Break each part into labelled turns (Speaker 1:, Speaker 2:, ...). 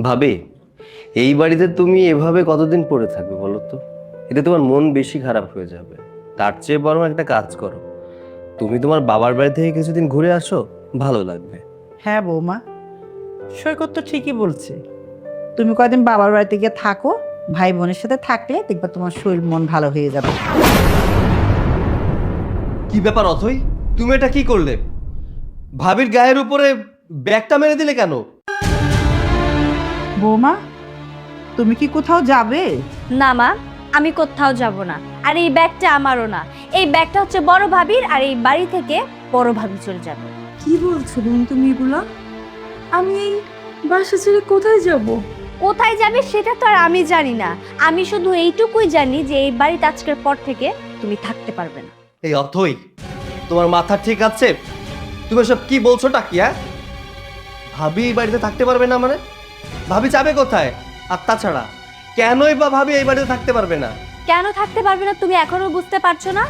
Speaker 1: ভাবি, এই বাড়িতে তুমি এভাবে কতদিন পড়ে থাকবে বলো তো? এতে তোমার মন বেশি খারাপ হয়ে যাবে। তার চেয়ে বরং একটা কাজ করো, তুমি তোমার বাবার বাড়ি থেকে কিছুদিন ঘুরে আসো, ভালো লাগবে।
Speaker 2: হ্যাঁ বৌমা, সৈকত তো ঠিকই বলছে। তুমি কয়দিন বাবার বাড়িতে গিয়ে থাকো, ভাই বোনের সাথে থাকলে দেখবা তোমার শরীর মন ভালো হয়ে যাবে।
Speaker 1: কি ব্যাপার অথই, তুমি এটা কি করলে? ভাবির গায়ের উপরে ব্যাগটা মেরে দিলে কেন?
Speaker 2: বৌমা, তুমি কি কোথাও যাবে?
Speaker 3: না মা, আমি কোথাও যাব না। আর এই ব্যাগটা আমারও না, এই ব্যাগটা হচ্ছে বড় ভাবির, আর এই বাড়ি থেকে বড় ভাবি চলে যাবে।
Speaker 4: কি বলছো বোন তুমি এগুলা? আমি এই বাসা ছেড়ে কোথায় যাব?
Speaker 3: কোথায় যাবে সেটা তো আর আমি জানি না। আমি শুধু এইটুকুই জানি যে এই বাড়িতে আজকের পর থেকে তুমি থাকতে পারবে না।
Speaker 1: এই অথই, তোমার মাথা ঠিক আছে? তুমি সব কি বলছোটা কি? হ্যাঁ, ভাবি এই বাড়িতে থাকতে পারবে না মানে? ভাবি যাবে কোথায়? আর তাছাড়া কেনই বা ভাবি এই বাড়িতে থাকতে পারবে না?
Speaker 3: কেন থাকতে পারবে না তুমি এখনো বুঝতে পারছো না?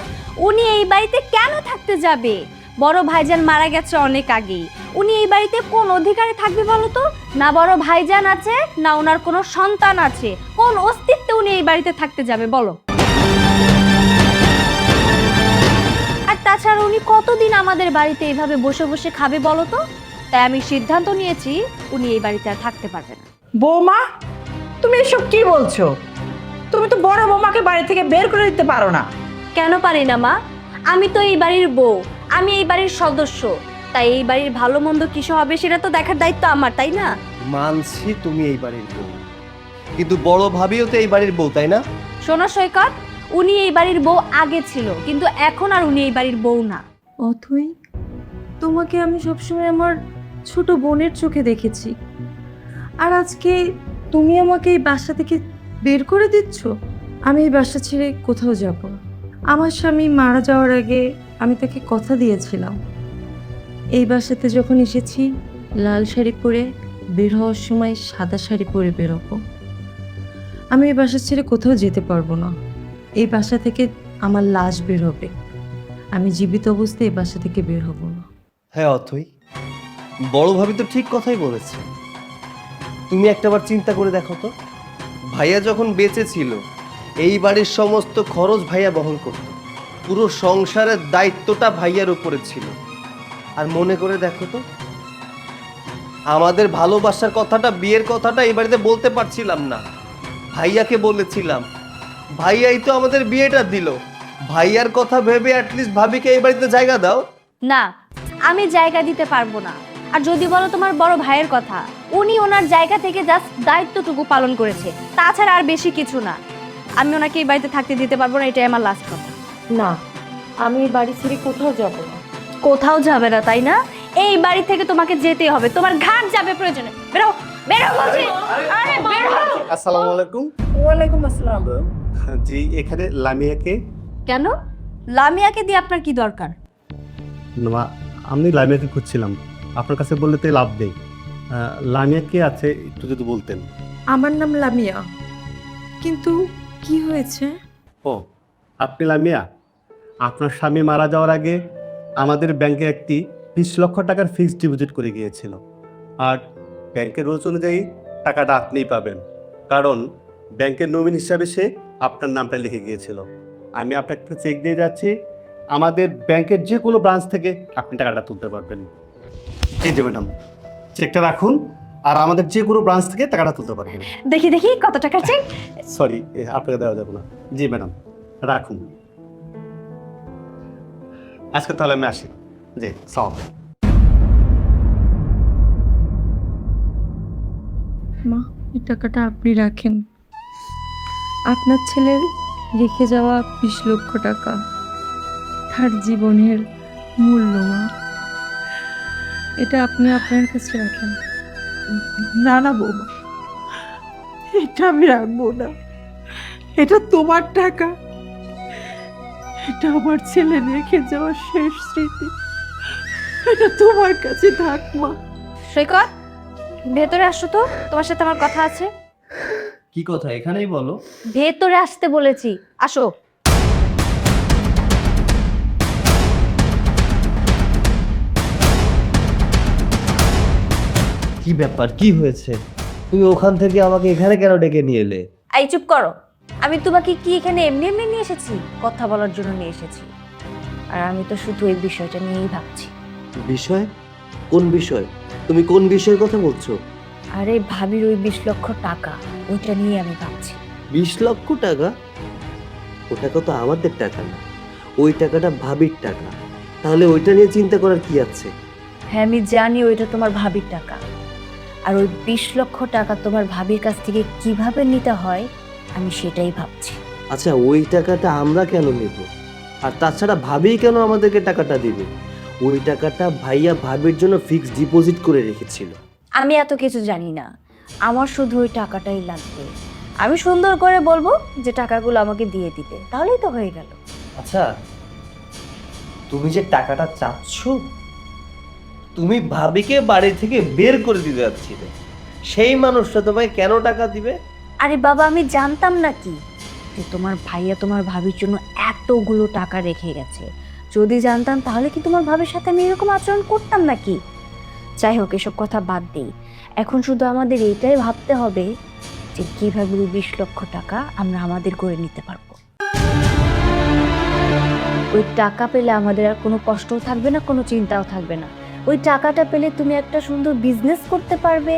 Speaker 3: উনি এই বাড়িতে কেন থাকতে যাবে? বড় ভাইজান মারা গেছে অনেক আগেই। উনি এই বাড়িতে কোন অধিকারে থাকবে বলো তো? না বড় ভাইজান আছে, না ওনার কোনো সন্তান আছে। কোন অস্তিত্বে উনি এই বাড়িতে থাকতে যাবে বলো? আর তাছাড়া উনি কতদিন আমাদের বাড়িতে এইভাবে বসে বসে খাবে বলো তো? তাই আমি সিদ্ধান্ত নিয়েছি উনি এই বাড়িতে আর থাকতে পারবে না।
Speaker 2: বৌমা, তুমি এসব কি বলছো? তুমি তো বড় বৌমাকে বাড়ি থেকে বের করে দিতে পারো না।
Speaker 3: কেন পারি না মা? আমি তো এই বাড়ির বউ, আমি এই বাড়ির সদস্য। তাই এই বাড়ির ভালো মন্দ কিছু হবে সেটা তো দেখার দায়িত্ব আমার, তাই না?
Speaker 1: মানছি তুমি এই বাড়ির বউ, কিন্তু বড় ভাবিও তো এই বাড়ির বউ, তাই না?
Speaker 3: শোনো সৈকত, উনি এই বাড়ির বউ আগে ছিল, কিন্তু এখন আর উনি এই বাড়ির বউ না।
Speaker 4: অথই, তোমাকে আমি সবসময় আমার ছোট বোনের চোখে দেখেছি, আর আজকে তুমি আমাকে এই বাসা থেকে বের করে দিচ্ছ। আমি এই বাসা ছেড়ে কোথাও যাব না। আমার স্বামী মারা যাওয়ার আগে আমি তাকে কথা দিয়েছিলাম, এই বাসাতে যখন এসেছি লাল শাড়ি পরে, বের হওয়ার সময় সাদা শাড়ি পরে বেরোবো। আমি এই বাসা ছেড়ে কোথাও যেতে পারবো না। এই বাসা থেকে আমার লাশ বের হবে। আমি জীবিত অবস্থায় এই বাসা থেকে বের হব না।
Speaker 1: হ্যাঁ অথই, বড় ভাবি তো ঠিক কথাই বলেছে। তুমি একটাবার চিন্তা করে দেখো তো, ভাইয়া যখন বেঁচে ছিল এই বাড়ির সমস্ত খরচ ভাইয়া বহন করত, পুরো সংসারের দায়িত্বটা ভাইয়ার উপরে ছিল। আর মনে করে দেখো তো, আমাদের ভালোবাসার কথাটা, বিয়ের কথাটা এই বাড়িতে বলতে পারছিলাম না, ভাইয়াকে বলেছিলাম। ভাইয়াই তো আমাদের বিয়েটা দিল। ভাইয়ার কথা ভেবে অ্যাটলিস্ট ভাবিকে এই বাড়িতে জায়গা দাও।
Speaker 3: না, আমি জায়গা দিতে পারবো না। আর যদি বলো তোমার বড় ভাইয়ের কথা, উনি ওনার জায়গা থেকে জাস্ট দায়িত্বটুকু পালন করেছে, তাছাড়া আর বেশি কিছু না। আমি ওনাকে এই বাড়িতে থাকতে দিতে পারবো না, এটাই আমার লাস্ট কথা।
Speaker 4: না, আমি এই বাড়ি ছেড়ে কোথাও যাব না।
Speaker 3: কোথাও যাবে না তাই না? এই বাড়ি থেকে তোমাকে যেতে হবে, তোমার ঘাট যাবে প্রয়োজনে। বেরো, বেরো বলছি। আরে বের হও।
Speaker 5: আসসালামু আলাইকুম।
Speaker 2: ওয়ালাইকুম আসসালাম।
Speaker 5: জি, এখানে লামিয়াকে?
Speaker 3: কেন? লামিয়াকে দিয়ে আপনার কি দরকার?
Speaker 5: না, আমি লামিয়াকে খুঁজছিলাম, আপনার কাছে বললে তো লাভ নেই। লামিয়া কে আছে একটু যদি বলতেন।
Speaker 4: আমার নাম লামিয়া, কিন্তু কি হয়েছে?
Speaker 5: ও, আপনি লামিয়া? আপনার স্বামী মারা যাওয়ার আগে আমাদের ব্যাংকে একটি 20 লক্ষ টাকার ফিক্সড ডিপোজিট করে গিয়েছিল, আর ব্যাংকের রুলস অনুযায়ী টাকাটা আপনিই পাবেন, কারণ ব্যাংকের নমিনি হিসাবে সে আপনার নামটা লিখে গিয়েছিল। আমি আপনাকে চেক দিয়ে যাচ্ছি, আমাদের ব্যাংকের যে কোনো ব্রাঞ্চ থেকে আপনি টাকাটা তুলতে পারবেন। এই যে ম্যাডাম, চেকটা রাখুন, আর আমাদের যে কোনো ব্রাঞ্চ থেকে টাকাটা তুলতে পারবেন।
Speaker 3: দেখি দেখি কত টাকার চেক।
Speaker 5: সরি, আপনাকে দেওয়া যাবে না। জি ম্যাডাম, রাখুন। আজকে তাহলে আমি আসি। জি, সব।
Speaker 4: মা, এই টাকাটা আপনি রাখেন। আপনার ছেলের রেখে যাওয়া 20 লক্ষ টাকা, তার জীবনের মূল্য। মা, এটা আপনি আপনার কাছে রাখেন।
Speaker 2: না না বৌমা, এটা আমি রাখবো না। এটা তোমার টাকা, এটা আমার ছেলে রেখে যাওয়ার শেষ স্মৃতি। এটা তোমার কাছে থাক মা।
Speaker 3: সৈকত, ভেতরে আসো তো, তোমার সাথে আমার কথা আছে।
Speaker 1: কি কথা, এখানেই বলো।
Speaker 3: ভেতরে আসতে বলেছি, আসো।
Speaker 1: কি ব্যাপার, কি হয়েছে? তুমি ওখান থেকে আমাকে এখানে কেন ডেকে নিয়ে এলে?
Speaker 3: এই চুপ করো। আমি তোমাকে কি এখানে এমনি এমনি নিয়ে এসেছি? কথা বলার জন্য নিয়ে এসেছি। আর আমি তো শুধু এই বিষয়টা নিয়েই ভাবছি।
Speaker 1: বিষয়? কোন বিষয়? তুমি কোন বিষয়ের কথা বলছো?
Speaker 3: আরে ভাবির ওই 20 লক্ষ টাকা, ওইটা নিয়ে আমি ভাবছি।
Speaker 1: 20 লক্ষ টাকা? ও টাকা তো আমাদের টাকা না, ওই টাকাটা ভাবির টাকা। তাহলে ওইটা নিয়ে চিন্তা করার কি আছে?
Speaker 3: হ্যাঁ আমি জানি ওইটা তোমার ভাবির টাকা। আর ওই 20 লক্ষ টাকা তোমার ভাবির কাছ থেকে কিভাবে নিতে হয় আমি সেটাই ভাবছি।
Speaker 1: আচ্ছা, ওই টাকাটা আমরা কেন নেব? আর তাছাড়া ভাবিই কেন আমাদেরকে টাকাটা দিবে? ওই টাকাটা ভাইয়া ভাবির জন্য ফিক্সড ডিপোজিট করে রেখেছিল।
Speaker 3: আমি এত কিছু জানি না, আমার শুধু ওই টাকাটাই লাগবে। আমি সুন্দর করে বলবো যে টাকাগুলো আমাকে দিয়ে দিতে, তাহলেই তো হয়ে গেল।
Speaker 1: আচ্ছা, তুমি যে টাকাটা চাচ্ছ, তুমি ভাবিকে বাড়ি থেকে বের করে দিতে যাচ্ছিলে, সেই মানুষটা তোমায় কেন টাকা দিবে?
Speaker 3: আরে বাবা, আমি জানতাম নাকি যে তোমার ভাইয়া তোমার ভাবির জন্য এতগুলো টাকা রেখে গেছে? যদি জানতাম তাহলে কি তোমার ভাবির সাথে আমি এরকম আচরণ করতাম নাকি? যাই হোক, এসব কথা বাদ দিই। এখন শুধু আমাদের এইটাই ভাবতে হবে যে কিভাবে ওই 20 লক্ষ টাকা আমরা আমাদের করে নিতে পারবো। ওই টাকা পেলে আমাদের আর কোনো কষ্টও থাকবে না, কোনো চিন্তাও থাকবে না। ওই টাকাটা পেলে তুমি একটা সুন্দর বিজনেস করতে পারবে,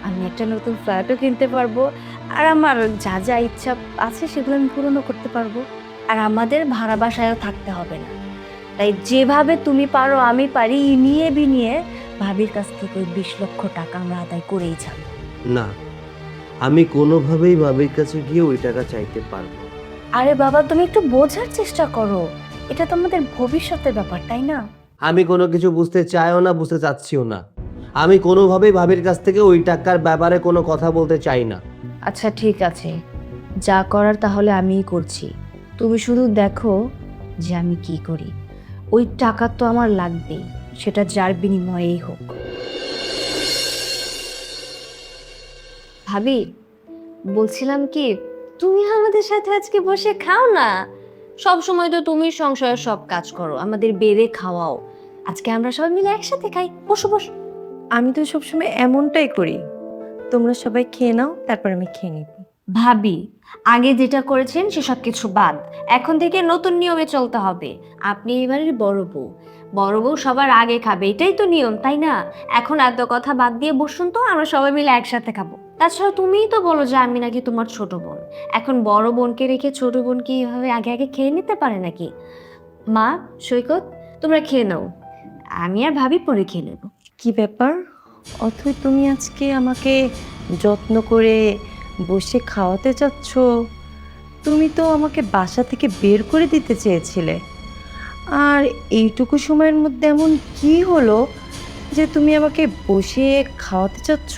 Speaker 3: আমি একটা নতুন ফ্ল্যাটও কিনতে পারবো, আর আমার যা যা ইচ্ছা আছে সেগুলো আমি পূরণও করতে পারবো। আর আমাদের ভাড়া বাসায়ও থাকতে হবে না। তাই যেভাবে তুমি পারো আমি পারি, নিয়ে বিনিয়ে ভাবির কাছ থেকে ওই 20 লক্ষ টাকা আমরা আদায় করেই যাব।
Speaker 1: না, আমি কোনোভাবেই ভাবির কাছে গিয়ে ওই টাকা চাইতে পারবো না।
Speaker 3: আরে বাবা, তুমি একটু বোঝার চেষ্টা করো, এটা তো আমাদের ভবিষ্যতের ব্যাপার, তাই না?
Speaker 1: আমি কোনো কিছু বুঝতে চাইও না, বুঝতে চাচ্ছিও না। আমি কোনোভাবেই ভাবির কাছ থেকে ওই টাকার ব্যাপারে কোনো কথা বলতে চাই না।
Speaker 3: আচ্ছা ঠিক আছে, যা করার তাহলে আমিই করছি। তুমি শুধু দেখো যে আমি কি করি। ওই টাকা তো আমার লাগবেই, সেটা যার বিনিময়েই হোক। ভাবি, বলছিলাম কি, তুমি আমাদের সাথে আজকে বসে খাও না। সব সময় তো তুমি সংসারের সব কাজ করো, আমাদের বেড়ে খাওয়াও। আজকে আমরা সবাই মিলে একসাথে খাই, বসো বসো।
Speaker 4: আমি তো সবসময় এমনটাই করি। তোমরা সবাই খেয়ে নাও, তারপর আমি খেয়ে নিব।
Speaker 3: ভাবি, আগে যেটা করেছেন সেসব কিছু বাদ। এখন থেকে নতুন নিয়মে চলতে হবে। আপনি এবারের বড় বউ, বড় বউ সবার আগে খাবে, এটাই তো নিয়ম, তাই না? এখন এত কথা বাদ দিয়ে বসুন তো, আমরা সবাই মিলে একসাথে খাবো। তাছাড়া তুমিই তো বলো যে আমি নাকি তোমার ছোট বোন। এখন বড় বোনকে রেখে ছোট বোন কি এভাবে আগে আগে খেয়ে নিতে পারে নাকি? মা, সৈকত, তোমরা খেয়ে নাও, আমি আর ভাবি পরে খেয়ে নেবো।
Speaker 4: কি ব্যাপার অথই, তুমি আজকে আমাকে যত্ন করে বসে খাওয়াতে চাচ্ছ? তুমি তো আমাকে বাসা থেকে বের করে দিতে চেয়েছিলে। আর এইটুকু সময়ের মধ্যে এমন কি হলো যে তুমি আমাকে বসে খাওয়াতে চাচ্ছ?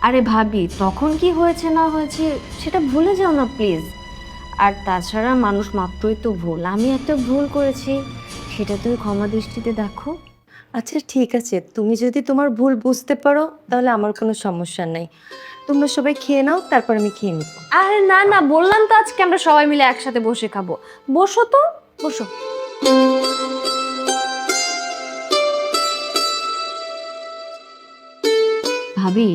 Speaker 3: আরে ভাবি, তখন কি হয়েছে না হয়েছে সেটা ভুলে যাও না প্লিজ। আর তাছাড়া মানুষ মাত্রই তো ভুল, আমি একটা ভুল করেছি, সেটা তুমি ক্ষমা দৃষ্টিতে দেখো।
Speaker 4: আচ্ছা ঠিক আছে, তুমি যদি তোমার ভুল বুঝতে পারো তাহলে আমার কোনো সমস্যা নাই। তোমরা সবাই খেয়ে নাও, তারপর আমি খেয়ে নিব।
Speaker 3: আরে না না, বললাম তো আজকে আমরা সবাই মিলে একসাথে বসে খাবো। বসো তো, বসো। ভাবি,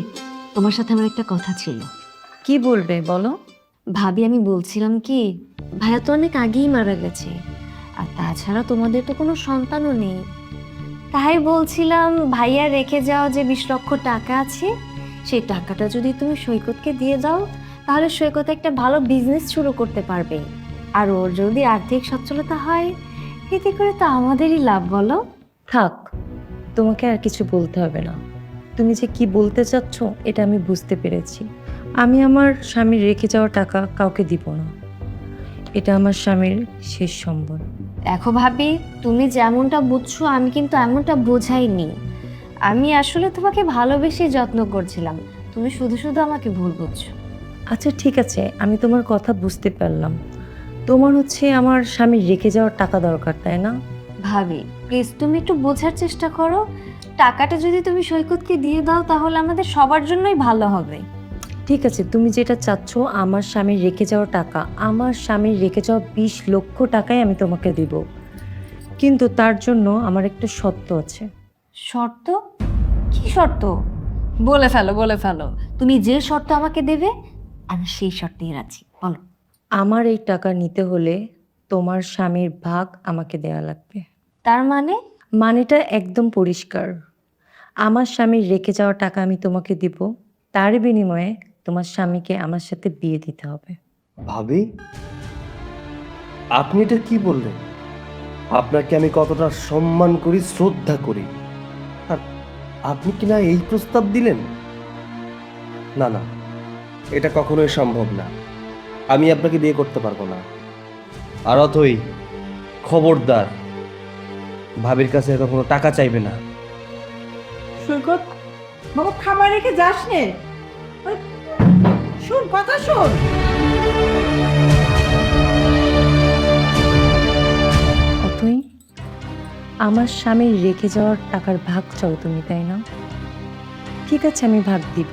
Speaker 3: তোমার সাথে আমার একটা কথা ছিল।
Speaker 4: কি বলবে বলো?
Speaker 3: ভাবি, আমি বলছিলাম কি, ভাইয়া তো অনেক আগেই মারা গেছে, আর তাছাড়া তোমাদের তো কোনো সন্তানও নেই। তাই বলছিলাম, ভাইয়া রেখে যাওয়া যে 20 লক্ষ টাকা আছে, সেই টাকাটা যদি তুমি সৈকতকে দিয়ে দাও, তাহলে সৈকত একটা ভালো বিজনেস শুরু করতে পারবে। আর ওর যদি আর্থিক সচ্ছলতা হয়, এতে করে তো আমাদেরই লাভ, বলো?
Speaker 4: থাক, তোমাকে আর কিছু বলতে হবে না। তুমি যে কি বলতে চাচ্ছ এটা আমি বুঝতে পেরেছি। আমি আমার স্বামীর রেখে যাওয়া টাকা কাউকে দিব না। এটা আমার স্বামীর শেষ সম্বল।
Speaker 3: দেখো ভাবি, তুমি যেমনটা বুঝছো আমি কিন্তু এমনটা বোঝাইনি। আমি আসলে তোমাকে ভালোবেসে যত্ন করছিলাম, তুমি শুধু শুধু আমাকে ভুল বুঝছো।
Speaker 4: আচ্ছা ঠিক আছে, আমি তোমার কথা বুঝতে পারলাম। তোমার হচ্ছে আমার স্বামীর রেখে যাওয়ার টাকা দরকার, তাই না?
Speaker 3: ভাবি প্লিজ, তুমি একটু বোঝার চেষ্টা করো। টাকাটা যদি তুমি সৈকতকে দিয়ে দাও তাহলে আমাদের সবার জন্যই ভালো হবে।
Speaker 4: ঠিক আছে, তুমি যেটা চাচ্ছ, আমার স্বামীর রেখে যাওয়া টাকা, আমার স্বামীর রেখে যাওয়া 20 লক্ষ টাকাই আমি তোমাকে দিব। কিন্তু তার জন্য আমার একটা শর্ত আছে।
Speaker 3: শর্ত? কি শর্ত? বলে ফেলো বলে ফেলো, তুমি যে শর্ত আমাকে দেবে আমি সেই শর্তেই রাজি, বলো।
Speaker 4: আমার এই টাকা নিতে হলে তোমার স্বামীর ভাগ আমাকে দেয়া লাগবে।
Speaker 3: তার মানে?
Speaker 4: মানেটা একদম পরিষ্কার। আমার স্বামীর রেখে যাওয়া টাকা আমি তোমাকে দিব, তার বিনিময়ে তোমার স্বামীকে আমার সাথে বিয়ে দিতে হবে।
Speaker 1: ভাবি, আপনি এটা কি বললেন? আপনাকে আমি কতটা সম্মান করি, শ্রদ্ধা করি, আর আপনি কি না এই প্রস্তাব দিলেন? না না, এটা কখনোই সম্ভব না। আমি আপনাকে বিয়ে করতে পারবো না। আর অথই, খবরদার ভাবির কাছে কখনো টাকা চাইবে না।
Speaker 2: সৈকত, বাবা খাবার রেখে যাস নে। ওই, শোন, কথা শোন।
Speaker 4: অথই, আমার স্বামীর রেখে যাওয়ার টাকার ভাগ চাও তুমি, তাই না? ঠিক আছে, আমি ভাগ দিব।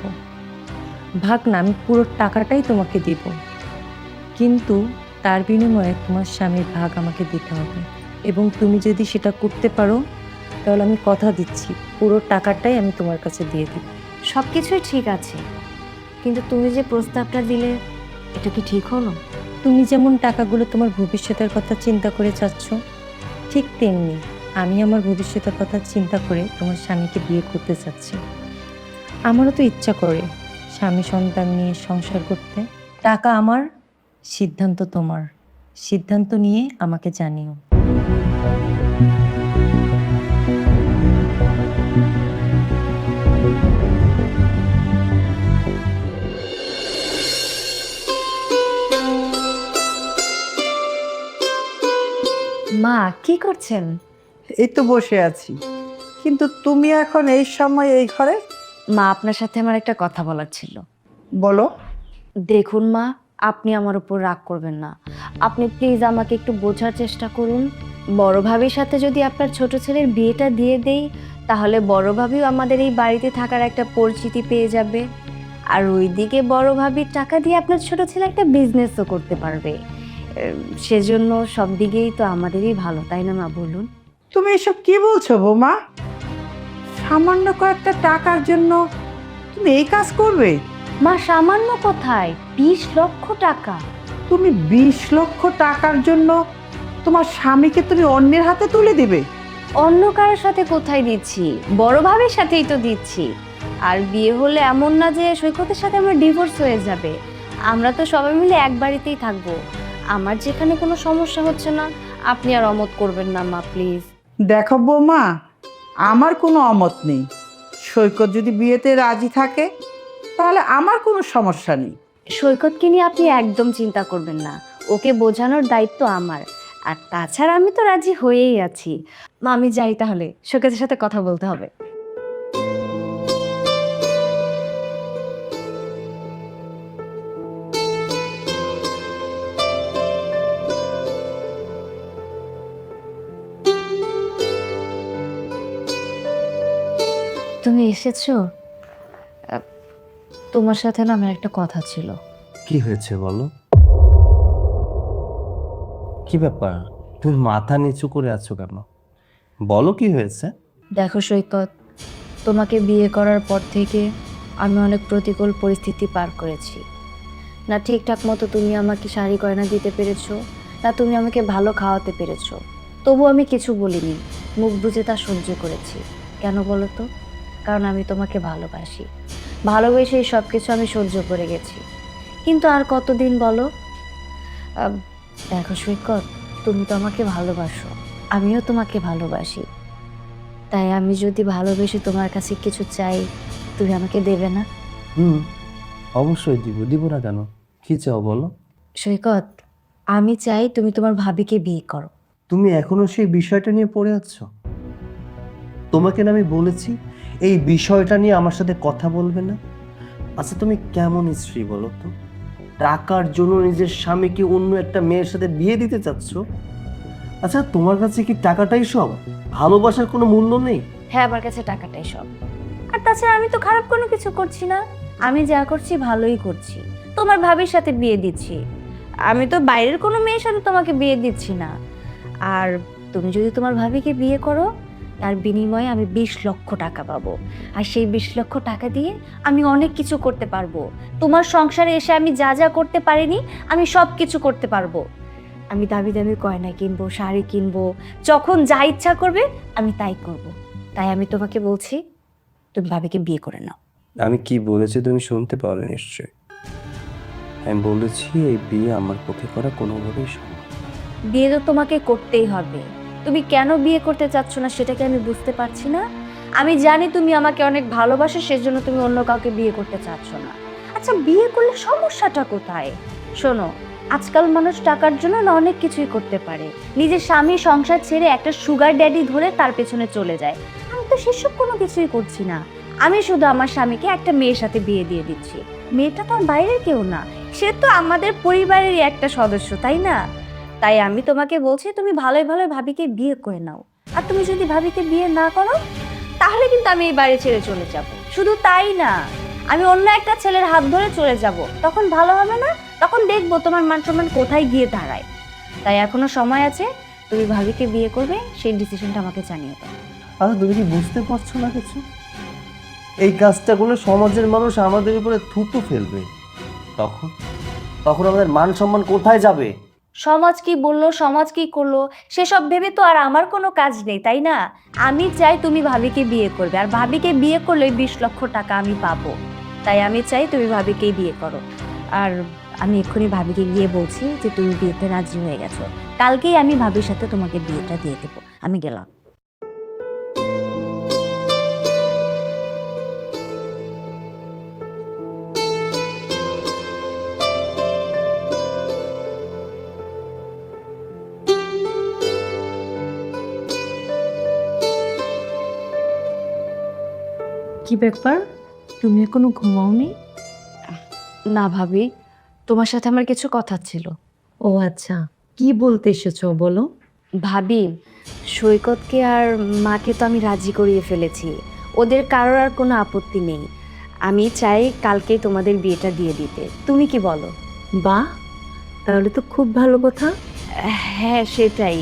Speaker 4: ভাগ না, আমি পুরো টাকাটাই তোমাকে দিব, কিন্তু তার বিনিময়ে তোমার স্বামীর ভাগ আমাকে দিতে হবে। এবং তুমি যদি সেটা করতে পারো তাহলে আমি কথা দিচ্ছি পুরো টাকাটাই আমি তোমার কাছে দিয়ে দিব।
Speaker 3: সব কিছুই ঠিক আছে, কিন্তু তুমি যে প্রস্তাবটা দিলে এটা কি ঠিক হলো?
Speaker 4: তুমি যেমন টাকাগুলো তোমার ভবিষ্যতের কথা চিন্তা করে চাচ্ছ, ঠিক তেমনি আমি আমার ভবিষ্যতের কথা চিন্তা করে তোমার স্বামীকে বিয়ে করতে চাচ্ছি। আমারও তো ইচ্ছা করে স্বামী সন্তান নিয়ে সংসার করতে। টাকা আমার, সিদ্ধান্ত তোমার। সিদ্ধান্ত নিয়ে আমাকে জানিও।
Speaker 3: মা কি করছেন?
Speaker 2: এই তো বসে আছি, কিন্তু তুমি এখন এই সময় এই ঘরে?
Speaker 3: মা, আপনার সাথে আমার একটা কথা বলার ছিল।
Speaker 2: বলো।
Speaker 3: দেখুন মা, আপনি আমার উপর রাগ করবেন না। আপনি প্লিজ আমাকে একটু বোঝার চেষ্টা করুন। বড় ভাবির সাথে যদি আপনার ছোট ছেলের বিয়েটা দিয়ে দেই, তাহলে বড় ভাবিও আমাদের এই বাড়িতে থাকার একটা পরিচিতি পেয়ে যাবে। আর ওইদিকে বড় ভাবির টাকা দিয়ে আপনার ছোট ছেলে একটা বিজনেসও করতে পারবে। সেজন্য সব দিকেই তো আমাদেরই ভালো, তাই না মা, বলুন?
Speaker 2: তুমি এসব কি বলছো বৌমা? সামান্য কয়েকটা টাকার জন্য তুমি এই কাজ করবে?
Speaker 3: মা, সামান্য কোথায়, 20 লক্ষ টাকা।
Speaker 2: তুমি 20 লক্ষ টাকার জন্য তোমার স্বামীকে তুমি অন্যের হাতে তুলে দিবে?
Speaker 3: অন্য কারোর সাথে কোথায় দিচ্ছি, বড় ভাবির সাথেই তো দিচ্ছি। আর বিয়ে হলে এমন না যে সৈকতের সাথে আমার ডিভোর্স হয়ে যাবে। আমরা তো সবাই মিলে এক বাড়িতেই থাকবো। আমার যেখানে কোনো সমস্যা হচ্ছে না, আপনি আর অমত করবেন না মা, প্লিজ।
Speaker 2: দেখো বৌমা, আমার কোনো অমত নেই। সৈকত যদি বিয়েতে রাজি থাকে তাহলে আমার কোনো সমস্যা নেই।
Speaker 3: সৈকতকে নিয়ে আপনি একদম চিন্তা করবেন না, ওকে বোঝানোর দায়িত্ব আমার। আর তাছাড়া আমি তো রাজি হয়েই আছি। মা, আমি যাই তাহলে, সৈকতের সাথে কথা বলতে হবে। তুমি এসেছো? তোমার সাথে না আমার একটা কথা ছিল।
Speaker 1: কি হয়েছে বলো? কি ব্যাপার, তুমি মাথা নিচু করে আছো কেন? বলো কি হয়েছে।
Speaker 3: দেখো সৈকত, তোমাকে বিয়ে করার পর থেকে আমি অনেক প্রতিকূল পরিস্থিতি পার করেছি। না ঠিকঠাক মতো তুমি আমাকে শাড়ি গয়না দিতে পেরেছো, না তুমি আমাকে ভালো খাওয়াতে পেরেছো। তবু আমি কিছু বলিনি, মুখ বুজে তা সহ্য করেছি। কেন বলো তো? কারণ আমি তোমাকে ভালোবাসি। ভালোবেসে এই সব কিছু আমি সহ্য করে গেছি। কিন্তু আর কতদিন বলো? দেখো সৈকত, তুমি তো আমাকে ভালোবাসো, আমিও তোমাকে ভালোবাসি। তাই আমি যদি ভালোবেসে তোমার কাছে কিছু চাই, তুমি আমাকে দেবে না?
Speaker 1: অবশ্যই দিব, দিব না কেন? কি চাও বলো?
Speaker 3: সৈকত, আমি চাই তুমি তোমার ভাবিকে বিয়ে করো।
Speaker 1: তুমি এখনো সেই বিষয়টা নিয়ে পড়ে আছো? তোমাকে না আমি বলেছি এই বিষয়টা নিয়ে আমার সাথে কথা বলবে না? আচ্ছা, তুমি কেমন স্ত্রী বলো তো? টাকার জন্য নিজের স্বামীকে অন্য একটা মেয়ের সাথে বিয়ে দিতে চাচ্ছ? আচ্ছা, তোমার কাছে কি টাকাটাই সব? ভালোবাসার কোনো মূল্য নেই?
Speaker 3: হ্যাঁ, আমার কাছে টাকাটাই সব। আর তাছাড়া আমি তো খারাপ কোনো কিছু করছি না। আমি যা করছি ভালোই করছি। তোমার ভাবির সাথে বিয়ে দিচ্ছি, আমি তো বাইরের কোনো মেয়ের সাথে তোমাকে বিয়ে দিচ্ছি না। আর তুমি যদি তোমার ভাবিকে বিয়ে করো, তার বিনিময়ে আমি 20 লক্ষ টাকা পাবো। আর সেই 20 লক্ষ টাকা দিয়ে আমি অনেক কিছু করতে পারবো। তোমার সংসারে এসে আমি যা যা করতে পারিনি, আমি সব কিছু করতে পারবো। আমি দামি দামি গয়না কিনবো, শাড়ি কিনবো, যখন যা ইচ্ছা করবে আমি তাই করব। তাই আমি তোমাকে বলছি, তুমি ভাবিকে বিয়ে করে নাও।
Speaker 1: আমি কি বলেছি তুমি শুনতে পাওনি নিশ্চয়। আমি বলেছি এই বিয়ে আমার পক্ষে করা কোনোভাবেই সম্ভব।
Speaker 3: বিয়ে তো তোমাকে করতেই হবে। তুমি কেন বিয়ে করতে চাচ্ছ না সেটাকে আমি বুঝতে পারছি না। আমি জানি তুমি আমাকে অনেক ভালোবাসো, সেজন্য তুমি অন্য কাউকে বিয়ে করতে চাচ্ছ না। আচ্ছা, বিয়ে করলে সমস্যাটা কোথায়? শোনো, আজকাল মানুষ টাকার জন্য না অনেক কিছুই করতে পারে। নিজের স্বামী সংসার ছেড়ে একটা সুগার ড্যাডি ধরে তার পেছনে চলে যায়। আমি তো সেসব কোনো কিছুই করছি না। আমি শুধু আমার স্বামীকে একটা মেয়ের সাথে বিয়ে দিয়ে দিচ্ছি। মেয়েটা তো আর বাইরের কেউ না, সে তো আমাদের পরিবারেরই একটা সদস্য, তাই না? তাই আমি তোমাকে বলছি, তুমি ভালোই ভালোই ভাবিকে বিয়ে করে নাও। আর তুমি যদি ভাবিকে বিয়ে না করো, তাহলে কিন্তু আমি এই বাড়ি ছেড়ে চলে যাব। শুধু তাই না, আমি অন্য একটা ছেলের হাত ধরে চলে যাব। তখন ভালো হবে না? তখন দেখবো তোমার মান সম্মান কোথায় গিয়ে দাঁড়ায়। তাই এখনো সময় আছে, তুমি ভাবিকে বিয়ে করবে, সেই ডিসিশনটা আমাকে জানিয়ে দাও।
Speaker 1: আচ্ছা, তুমি কি বুঝতে পারছো না কিছু? এই কাজটা করলে সমাজের মানুষ আমাদের উপরে থুতু ফেলবে। তখন তখন আমাদের মান সম্মান কোথায় যাবে?
Speaker 3: সমাজ কি বললো, সমাজ কি করলো, সেসব ভেবে তো আর আমার কোনো কাজ নেই, তাই না? আমি চাই তুমি ভাবিকে বিয়ে করবে, আর ভাবিকে বিয়ে করলে 20 লক্ষ টাকা আমি পাবো। তাই আমি চাই তুমি ভাবিকেই বিয়ে করো। আর আমি এক্ষুনি ভাবিকে গিয়ে বলছি যে তুমি বিয়েতে রাজি হয়ে গেছো। কালকেই আমি ভাবির সাথে তোমাকে বিয়েটা দিয়ে দেবো। আমি গেলাম।
Speaker 4: কি ব্যাপার, তুমি এখনো ঘুমাওনি?
Speaker 3: না ভাবি, তোমার সাথে আমার কিছু কথা ছিল।
Speaker 4: ও আচ্ছা, কি বলতে এসেছো বলো।
Speaker 3: ভাবি, সৈকতকে আর মাকে তো আমি রাজি করিয়ে ফেলেছি। ওদের কারোর আর কোনো আপত্তি নেই। আমি চাই কালকে তোমাদের বিয়েটা দিয়ে দিতে। তুমি কি বলো?
Speaker 4: বাহ, তাহলে তো খুব ভালো কথা।
Speaker 3: হ্যাঁ, সেটাই।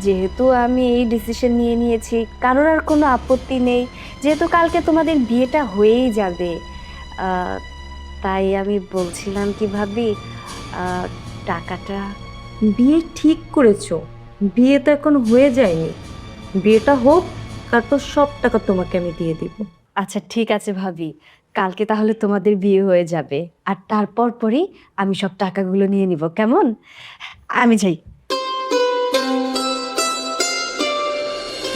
Speaker 3: যেহেতু আমি এই ডিসিশন নিয়ে নিয়েছি, কারোর আর কোনো আপত্তি নেই, যেহেতু কালকে তোমাদের বিয়েটা হয়েই যাবে, তাই আমি বলছিলাম কি ভাবি, টাকাটা।
Speaker 4: বিয়ে ঠিক করেছো, বিয়ে তো এখন হয়ে যায়নি। বিয়েটা হোক, তারপর সব টাকা তোমাকে আমি দিয়ে দিব।
Speaker 3: আচ্ছা ঠিক আছে ভাবি, কালকে তাহলে তোমাদের বিয়ে হয়ে যাবে, আর তারপর পরই আমি সব টাকাগুলো নিয়ে নিব, কেমন? আমি যাই।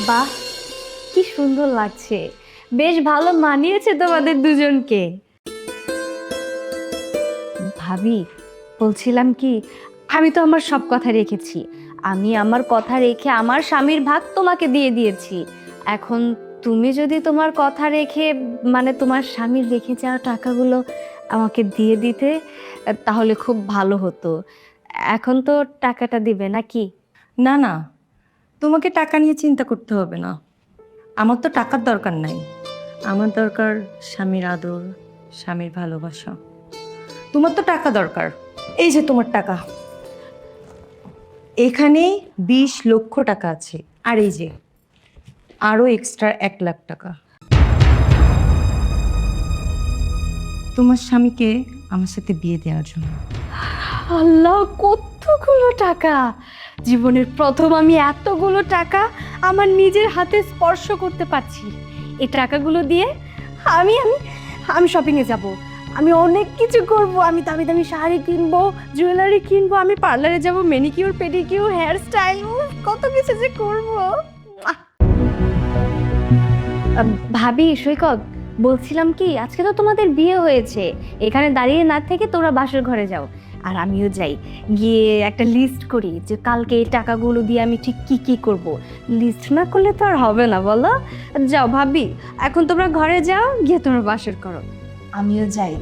Speaker 3: বাহ, কি সুন্দর লাগছে, বেশ ভালো মানিয়েছে তোমাদের দুজনকে। ভাবি, বলছিলাম কি, আমি তো আমার সব কথা রেখেছি। আমি আমার কথা রেখে আমার স্বামীর ভাগ তোমাকে দিয়ে দিয়েছি। এখন তুমি যদি তোমার কথা রেখে, মানে তোমার স্বামীর রেখে যাওয়া টাকাগুলো আমাকে দিয়ে দিতে, তাহলে খুব ভালো হতো। এখন তো টাকাটা দিবে নাকি?
Speaker 4: না না, তোমাকে টাকা নিয়ে চিন্তা করতে হবে না। আমার তো টাকার দরকার নাই, আমার দরকার স্বামীর আদর, স্বামীর ভালোবাসা। তোমার তো টাকা দরকার। এই যে তোমার টাকা, এখানে 20 লক্ষ টাকা আছে, আর এই যে আরো এক্সট্রা 1 লাখ টাকা তোমার স্বামীকে আমার সাথে বিয়ে দেওয়ার জন্য।
Speaker 3: আল্লাহ, কতগুলো টাকা! জীবনের প্রথম আমি এতগুলো টাকা আমার নিজের হাতে স্পর্শ করতে পারছি। এই টাকাগুলো দিয়ে আমি আমি আমি শপিংয়ে যাব, আমি অনেক কিছু করব। আমি দামি দামি শাড়ি কিনবো, জুয়েলারি কিনবো, আমি পার্লারে যাব, ম্যানিকিউর পেডিকিউর, হেয়ার স্টাইল, কত কিছু যে করব। ভাবি, সৈকত, বলছিলাম কি, আজকে তো তোমাদের বিয়ে হয়েছে, এখানে দাঁড়িয়ে না থেকে তোমরা বাসর ঘরে যাও, আর আমিও যাই, গিয়ে একটা লিস্ট করি যে কালকে এই টাকাগুলো দিয়ে আমি ঠিক কি কি করব। লিস্ট না করলে তো আর হবে না, বলো? যাও ভাবি, এখন তোমরা ঘরে যাও, গিয়ে তোমরা বাসর করো। আমিও যাই,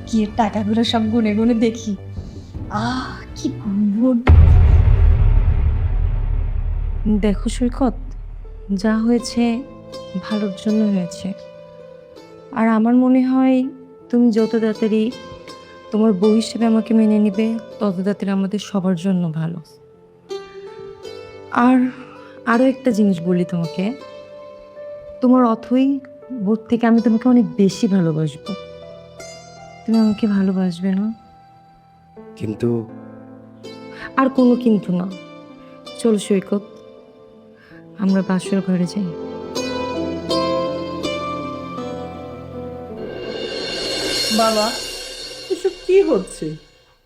Speaker 3: গিয়ে টাকাগুলো সব গুনে গুনে দেখি। কি গুণ!
Speaker 4: দেখো সৈকত, যা হয়েছে ভালোর জন্য হয়েছে। আর আমার মনে হয় তুমি যত তাড়াতাড়ি তোমার বউ হিসেবে আমাকে মেনে নিবে, তত তাড়াতাড়ি আমাদের সবার জন্য ভালো। আর আরও একটা জিনিস বলি তোমাকে, তোমার অথই বোধ থেকে আমি তোমাকে অনেক বেশি ভালোবাসবো। তুমি আমাকে ভালোবাসবে না?
Speaker 1: কিন্তু
Speaker 4: আর কোনো কিন্তু না। চলো সৈকত, আমরা বাসর ঘরে যাই।
Speaker 2: বাবা, এসব কি হচ্ছে?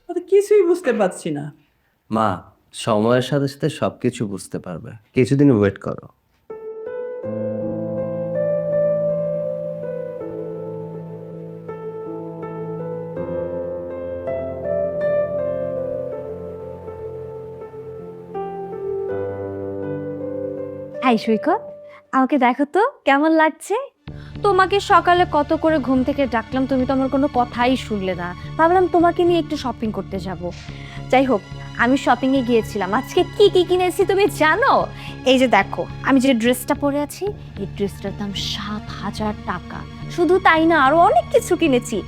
Speaker 2: আমি কিছুই বুঝতে পারছি না।
Speaker 1: মা, সময়ের সাথে সাথে সবকিছু বুঝতে পারবে, কিছুদিন ওয়েট করো।
Speaker 3: হাই সৈকত, আমাকে দেখো তো কেমন লাগছে। তোমাকে সকালে কত করে ঘুম থেকে ডাকলাম, তুমি তো আমার কোনো কথাই শুনলে না। ভাবলাম তোমাকে নিয়ে একটু শপিং করতে যাব। যাই হোক, আমি শপিংয়ে গিয়েছিলাম। আজকে কি কি কিনেছি তুমি জানো? এই যে দেখো, আমি যে ড্রেসটা পরে আছি, এই ড্রেসটার দাম 7,000 টাকা। শুধু তাই না, আরো অনেক কিছু কিনেছি।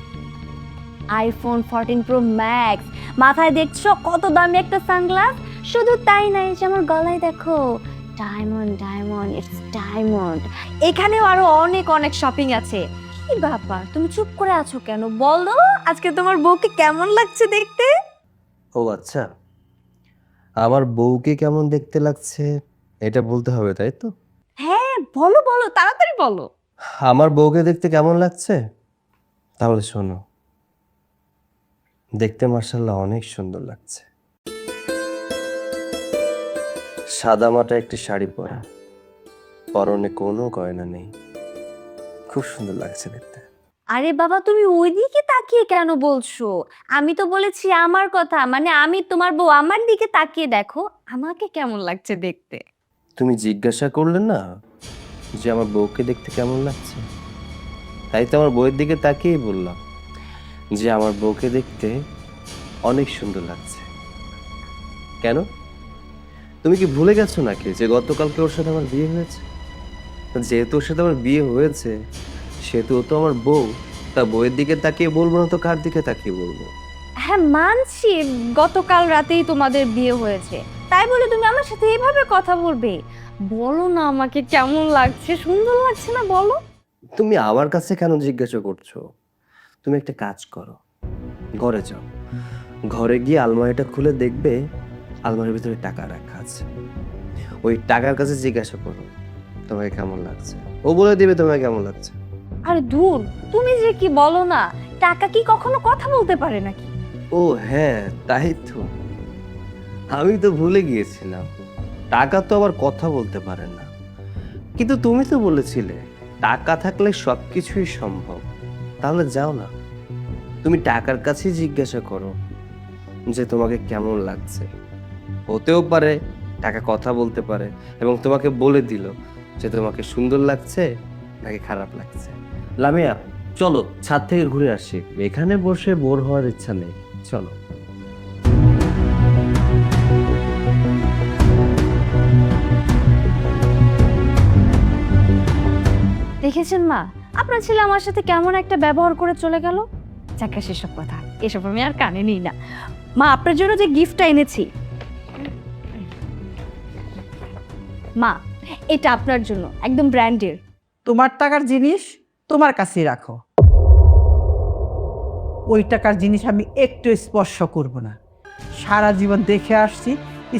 Speaker 3: আইফোন 14 প্রো ম্যাক্স, মাথায় দেখছো কত দামি একটা সানগ্লাস। শুধু তাই না, এই যে আমার গলায় দেখো ডায়মন্ড, ডায়মন্ড, ইটস ডায়মন্ড। এখানেও আরো অনেক অনেক শপিং আছে। কি ব্যাপার, তুমি চুপ করে আছো কেন? বলো, আজকে তোমার বউকে কেমন লাগছে দেখতে?
Speaker 1: ও আচ্ছা, আমার বউকে কেমন দেখতে লাগছে এটা বলতে হবে, তাই তো?
Speaker 3: হ্যাঁ বলো বলো, তাড়াতাড়ি বলো।
Speaker 1: আমার বউকে দেখতে কেমন লাগছে তাহলে শোনো। দেখতে মাশাআল্লাহ অনেক সুন্দর লাগছে। সাদামাটা একটি শাড়ি পরা, পরনে কোনো গয়না নেই, খুব সুন্দর লাগছে দেখতে।
Speaker 3: আরে বাবা, তুমি ওইদিকে তাকিয়ে কেন বলছো? আমি তো বলেছি আমার কথা, মানে আমি তোমার বউ, আমার দিকে তাকিয়ে দেখো আমাকে কেমন লাগছে দেখতে।
Speaker 1: তুমি জিজ্ঞাসা করলে না যে আমার বউকে দেখতে কেমন লাগছে, তাই তো আমার বউয়ের দিকে তাকিয়েই বললাম যে আমার বউকে দেখতে অনেক সুন্দর লাগছে। কেন, তুমি কি ভুলে গেছো নাকি যে গতকালকে ওর সাথে আমার বিয়ে হয়েছে? যেহেতু ওর সাথে আমার বিয়ে হয়েছে, সেহেতু ও তো আমার বউ। তা বউয়ের দিকে তাকিয়ে বলবো না তো কার দিকে তাকিয়ে বলবো?
Speaker 3: হ্যাঁ মানছি, গতকাল রাতেই তোমাদের বিয়ে হয়েছে, তাই বলে তুমি আমার সাথে এইভাবে কথা বলবে? বলো না আমাকে কেমন লাগছে, সুন্দর লাগছে না বলো?
Speaker 1: তুমি আমার কাছে কেন জিজ্ঞাসা করছো? তুমি একটা কাজ করো, ঘরে যাও, ঘরে গিয়ে আলমারিটা খুলে দেখবে আলমারির ভিতরে টাকা রাখা আছে। ওই টাকার কাছে জিজ্ঞাসা করো তোমাকে কেমন লাগছে, ও বলে দিবে তোমাকে কেমন লাগছে।
Speaker 3: আরে দূর, তুমি যে কি বলো না, টাকা কি কখনো কথা বলতে পারে নাকি?
Speaker 1: ও হ্যাঁ, তাই তো, আমি তো ভুলে গিয়েছিলাম, টাকা তো আবার কথা বলতে পারে না। কিন্তু তুমি তো বলেছিলে টাকা থাকলে সবকিছুই সম্ভব। তাহলে যাও না, তুমি টাকার কাছেই জিজ্ঞাসা করো যে তোমাকে কেমন লাগছে। হতেও পারে টাকা কথা বলতে পারে এবং তোমাকে বলে দিল যে তোমাকে সুন্দর লাগছে নাকি খারাপ লাগছে। লামিয়া, চলো ছাদ থেকে ঘুরে আসি, এখানে বসে বোর হওয়ার ইচ্ছা নেই, চলো।
Speaker 3: দেখেছেন মা, আপনার ছেলে আমার সাথে কেমন একটা ব্যবহার করে চলে গেল। চাকা সেসব কথা, এসব আমি আর কানে নিই না। মা, আপনার জন্য যে গিফটটা এনেছি, মা এটা আপনার জন্য, একদম ব্র্যান্ডের।
Speaker 2: তোমার টাকার জিনিস তোমার কাছেই রাখো। ওই টাকার জিনিস আমি একটু স্পর্শ করব না। সারা জীবন দেখে আসছি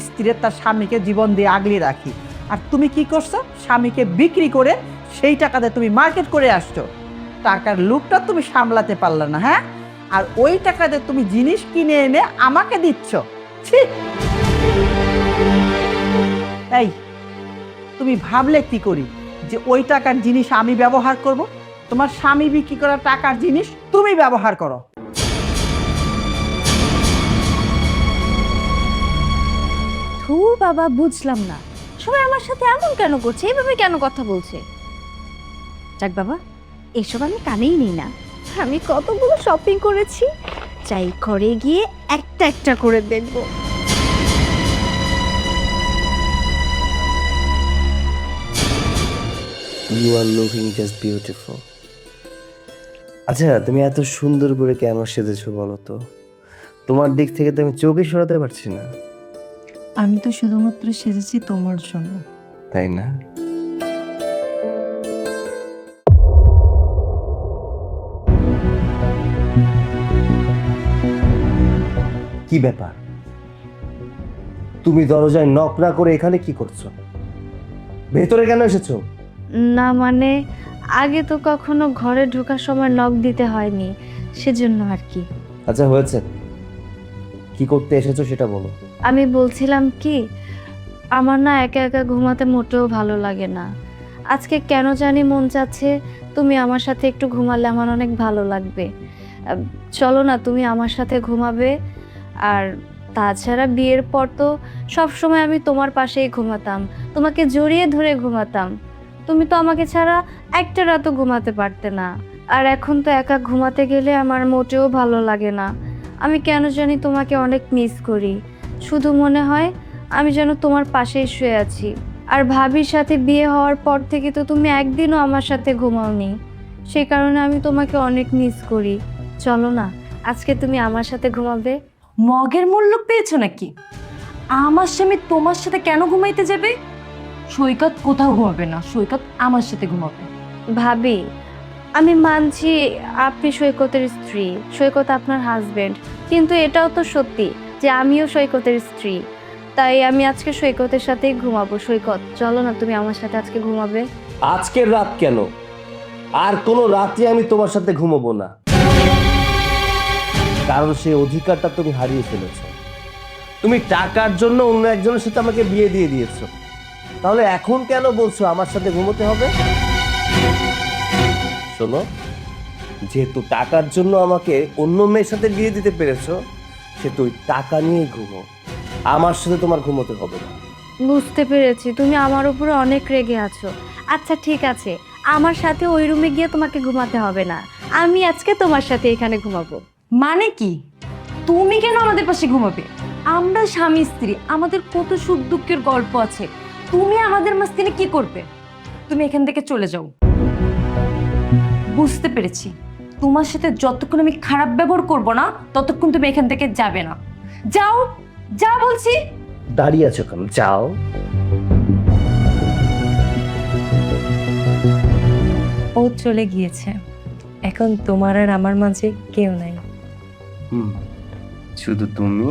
Speaker 2: স্ত্রীর তার স্বামীকে জীবন দিয়ে আগলে রাখি, আর তুমি কি করছো? স্বামীকে বিক্রি করে সেই টাকাতে তুমি মার্কেট করে আসছো। টাকার লোভটা তুমি সামলাতে পারলে না, হ্যাঁ? আর ওই টাকাতে তুমি জিনিস কিনে এনে আমাকে দিচ্ছ। ছি! এই, তুমি ভাবলে কি করি যে ওই টাকার জিনিস আমি ব্যবহার করব? তোমার স্বামী বিক্রি করা টাকার জিনিস তুমি ব্যবহার করো।
Speaker 3: ধুর বাবা, বুঝলাম না সবাই আমার সাথে এমন কেন করছে, এইভাবে কেন কথা বলছে। যাক বাবা, এসব আমি কানেই নিই না। আমি কতগুলো শপিং করেছি, চাই ঘরে গিয়ে একটা একটা করে দেখবো।
Speaker 1: You are looking just beautiful. আচ্ছা, তুমি এত সুন্দর করে কেন সেজেছো বলো তো? তোমার দিক থেকে তো আমি চোখে সরাতে পারছি না।
Speaker 4: আমি তো শুধুমাত্র সেজেছি তোমার জন্য।
Speaker 1: তাই না? কি ব্যাপার? তুমি দরজায় নক না করে এখানে কি করছো? ভেতরে কেন এসেছো?
Speaker 3: না মানে আগে তো কখনো ঘরে ঢোকার সময় নক দিতে হয়নি, সেজন্য আর কি।
Speaker 1: আচ্ছা হয়েছে, কি করতে এসেছো সেটা বলো।
Speaker 3: আমি বলছিলাম কি, আমার না একা একা ঘুমাতে মোটেও ভালো লাগে না। আজকে কেন জানি মন চাচ্ছে তুমি আমার সাথে একটু ঘুমালে আমার অনেক ভালো লাগবে। চলো না, তুমি আমার সাথে ঘুমাবে। আর তাছাড়া বিয়ের পর তো সব সময় আমি তোমার পাশেই ঘুমাতাম, তোমাকে জড়িয়ে ধরে ঘুমাতাম। তুমি তো আমাকে ছাড়া একটা রাতও ঘুমাতে পারতে না। আর এখন তো একা ঘুমাতে গেলে আমার মোটেও ভালো লাগে না। আমি কেন জানি তোমাকে অনেক মিস করি। শুধু মনে হয় আমি যেন তোমার পাশেই শুয়ে আছি। আর ভাবির সাথে বিয়ে হওয়ার পর থেকে তো তুমি একদিনও আমার সাথে ঘুমাওনি, সেই কারণে আমি তোমাকে অনেক মিস করি। চলো না, আজকে তুমি আমার সাথে ঘুমাবে।
Speaker 4: মগের মূল্য পেয়েছো নাকি? আমার স্বামী তোমার সাথে কেন ঘুমাইতে যাবে? সৈকত কোথাও ঘুমাবে না, সৈকত আমার সাথে ঘুমাবে।
Speaker 3: ভাবি, আমি মানছি আপনি সৈকতের স্ত্রী, সৈকত আপনার হাজবেন্ড, কিন্তু এটাও তো সত্যি যে আমিও সৈকতের স্ত্রী। তাই আমি আজকে সৈকতের সাথেই ঘুমাবো। সৈকত, চলো না, তুমি আমার সাথে আজকে ঘুমাবে।
Speaker 1: আজকের রাত কেন, আর কোনো রাতে আমি তোমার সাথে ঘুমাবো না, কারণ সেই অধিকারটা তুমি হারিয়ে ফেলেছো। তুমি টাকার জন্য অন্য একজনের সাথে আমাকে বিয়ে দিয়ে দিয়েছো, তাহলে এখন কেন বলছো আমার সাথে ঘুমোতে হবে? শোনো, যেহেতু টাকার জন্য আমাকে অন্য মেয়ের সাথে বিয়ে দিতে পেরেছো, সে তুই টাকা নিয়েই ঘুমো, আমার সাথে তোমার ঘুমোতে হবে না।
Speaker 3: বুঝতে পেরেছি, তুমি আমার উপরে অনেক রেগে আছো। আচ্ছা ঠিক আছে, আমার সাথে ওই রুমে গিয়ে তোমাকে ঘুমাতে হবে না, আমি আজকে তোমার সাথে এখানে ঘুমাবো।
Speaker 4: মানে কি? তুমি কেন আমাদের পাশে ঘুমাবে? আমরা স্বামী স্ত্রী, আমাদের কত সুখ দুঃখের গল্প আছে। তুমি আমাদের মাঝখানে কি করবে? তুমি এখান থেকে চলে যাও। বুঝতে পেরেছি, তোমার সাথে যতক্ষণ আমি খারাপ ব্যবহার করব না ততক্ষণ তুমি এখান থেকে যাবে না। যাও, যা বলছি।
Speaker 1: দাঁড়িয়ে আছো কেন? যাও।
Speaker 4: ও চলে গিয়েছে, এখন তোমার আর আমার মাঝে কেউ নাই।
Speaker 1: শুধু তুমি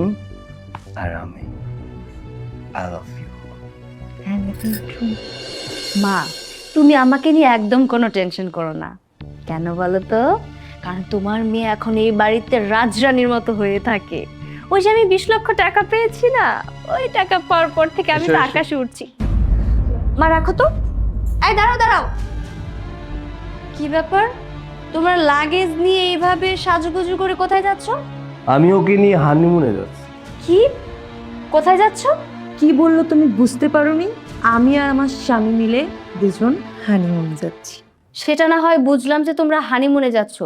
Speaker 1: আর আমি। I love you.
Speaker 3: মা, তুমি আমাকে নিয়ে একদম কোনো টেনশন করো না। কেন বলো তো? কারণ তোমার মেয়ে এখন এই বাড়িতে রাজরানীর মতো হয়ে থাকে। ওই যে আমি 20 লক্ষ টাকা পেয়েছি না, ওই টাকা পাওয়ার পর থেকে আমি তো আকাশে উঠছি। মা রাখো তো। এই দাঁড়াও দাঁড়াও, কি ব্যাপার? তোমার লাগেজ নিয়ে এইভাবে সাজুগুজু করে কোথায় যাচ্ছ?
Speaker 1: আমি ওকে নিয়ে হানিমুনে যাচ্ছি।
Speaker 3: কি? কোথায় যাচ্ছ?
Speaker 4: কি বললো তুমি বুঝতে পারোনি? আমি আর আমার স্বামী মিলে দুজন হানিমুন যাচ্ছি।
Speaker 3: সেটা না হয় বুঝলাম যে তোমরা হানিমুনে যাচ্ছ,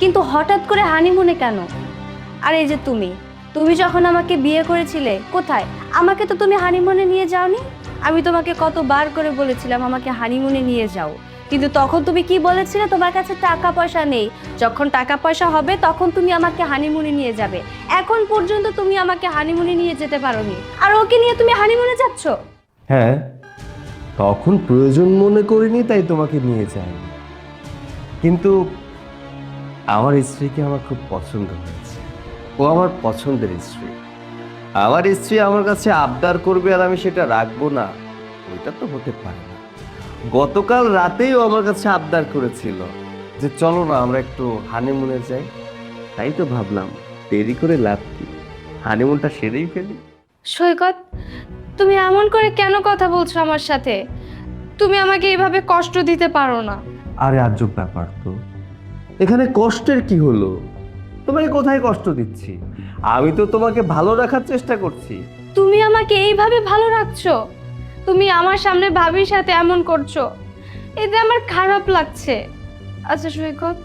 Speaker 3: কিন্তু হঠাৎ করে হানিমুনে কেন? আর এই যে তুমি তুমি যখন আমাকে বিয়ে করেছিলে, কোথায়? আমাকে তো তুমি হানিমুনে নিয়ে যাওনি। আমি তোমাকে কতবার করে বলেছিলাম আমাকে হানিমুনে নিয়ে যাও, কিন্তু তখন তুমি কি বলেছিলে? তোমার কাছে টাকা পয়সা নেই, যখন টাকা পয়সা হবে তখন তুমি আমাকে হানিমুনে নিয়ে যাবে। এখন পর্যন্ত তুমি আমাকে হানিমুনে নিয়ে যেতে পারোনি, আর ওকে নিয়ে তুমি হানিমুনে যাচ্ছ।
Speaker 1: হ্যাঁ, তখন প্রয়োজন মনে করিনি তাই তোমাকে নিয়ে যাইনি, কিন্তু আমার স্ত্রীকে আমার খুব পছন্দ হয়েছে। ও আমার পছন্দের স্ত্রী। আমার স্ত্রী আমার কাছে আবদার করবে আর আমি সেটা রাখবো না, ওইটা তো হতে পারে না। গতকাল রাতেই ও আমার কাছে আবদার করেছিল যে চলো না আমরা একটু হানিমুনে যাই। তাই তো ভাবলাম দেরি করে লাভ কি, হানিমুনটা সেরেই ফেলি।
Speaker 3: সৈকত, তুমি এমন করে কেন কথা বলছো আমার সাথে? তুমি আমাকে এইভাবে কষ্ট দিতে পারো না।
Speaker 1: আরে আজব ব্যাপার তো, এখানে কষ্টের কি হলো? তোমাকে কোথায় কষ্ট দিচ্ছি? আমি তো তোমাকে ভালো রাখার চেষ্টা করছি।
Speaker 3: তুমি আমাকে এইভাবে ভালো রাখছো, তুমি আমার সামনে ভাবির সাথে এমন করছো, এতে আমার খারাপ লাগছে। আচ্ছা সৈকত,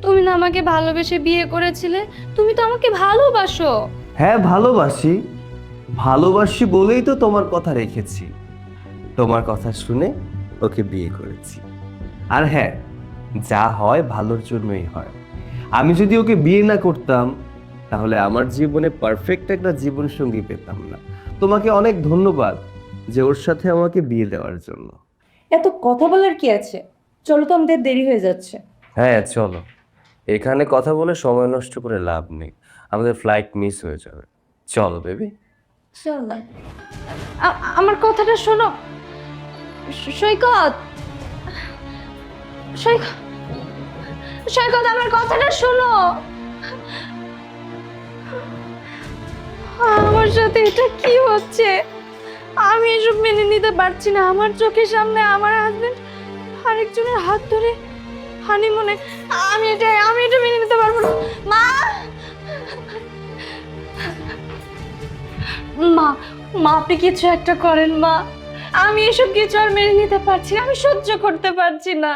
Speaker 3: তুমি না আমাকে ভালোবেসে বিয়ে করেছিলে, তুমি তো আমাকে ভালোবাসো।
Speaker 1: হ্যাঁ ভালোবাসি, ভালোবাসি বলেই তো তোমার কথা রেখেছি, তোমার কথা শুনে ওকে বিয়ে করেছি। আর হ্যাঁ, যা হয় ভালোর জন্যই হয়। আমি যদি ওকে বিয়ে না করতাম তাহলে আমার জীবনে পারফেক্ট একটা জীবন সঙ্গী পেতাম না। তোমাকে অনেক ধন্যবাদ যে ওর সাথে আমাকে বিয়ে দেওয়ার জন্য।
Speaker 4: এত কথা বলার কি আছে? চলো তো, আমাদের দেরি হয়ে যাচ্ছে।
Speaker 1: হ্যাঁ চলো, এখানে কথা বলে সময় নষ্ট করে লাভ নেই, আমাদের ফ্লাইট মিস হয়ে যাবে। চলো বেবি।
Speaker 3: চলো। আমার কথাটা শোনো সৈকত, সৈকত, সৈকত আমার কথাটা শোনো। আমার সাথে এটা কি হচ্ছে? আমি এসব মেনে নিতে পারছি না। আমার চোখের সামনে আমার হাজবেন্ড আরেকজনের হাত ধরে হানিমুনে, আমি এটা মেনে নিতে পারবো না। মা, মা, মা আপনি কিছু একটা করেন মা। আমি এসব কিছু আর মেনে নিতে পারছি না, আমি সহ্য করতে পারছি না।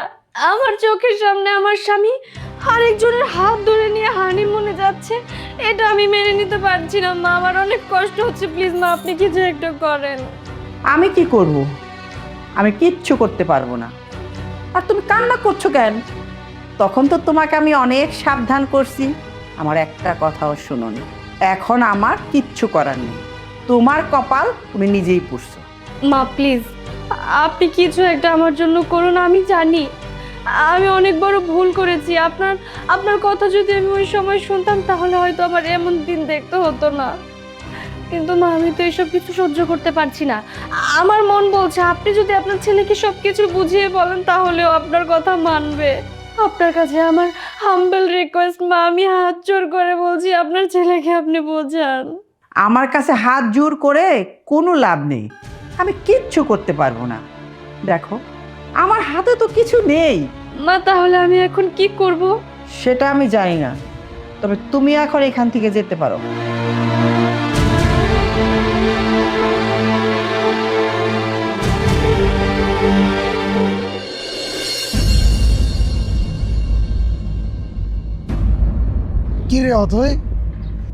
Speaker 3: আমার চোখের সামনে আমার স্বামী আরেকজনের হাত ধরে নিয়ে হানিমুনে যাচ্ছে, এটা আমি মেনে নিতে পারছি না মা। আমার অনেক কষ্ট হচ্ছে, প্লিজ মা আপনি কিছু একটা করেন।
Speaker 2: আমি কি করব? আমি কিচ্ছু করতে পারবো না। আর তুমি কান্না করছো কেন? তখন তো তোমাকে আমি অনেক সাবধান করছি, আমার একটা কথাও শুনোনি। এখন আমার কিচ্ছু করার নেই, তোমার কপাল তুমি নিজেই পুষছো।
Speaker 3: মা প্লিজ আপনি কিছু একটা আমার জন্য করুন। আমি জানি আমি অনেক বড় ভুল করেছি। আপনার কথা যদি আমি ওই সময় শুনতাম তাহলে হয়তো আমার এমন দিন দেখতে হতো না। কিন্তু মা আমি তো এসব কিছু সহ্য করতে পারছি না। আমার মন বলছে আপনি যদি আপনার ছেলেকে সব কিছু বুঝিয়ে বলেন তাহলেও আপনার কথা মানবে। আপনার কাছে আমার হাম্বল রিকোয়েস্ট মা, আমি হাত জোর করে বলছি আপনার ছেলেকে আপনি বোঝান।
Speaker 2: আমার কাছে হাত জোর করে কোনো লাভ নেই, আমি কিচ্ছু করতে পারবো না। দেখো আমার হাতে তো কিছু নেই।
Speaker 3: মা তাহলে আমি এখন কি করব?
Speaker 2: সেটা আমি জানি না, তবে তুমি এখন এখান থেকে যেতে পারো।
Speaker 6: কি রে অথয়,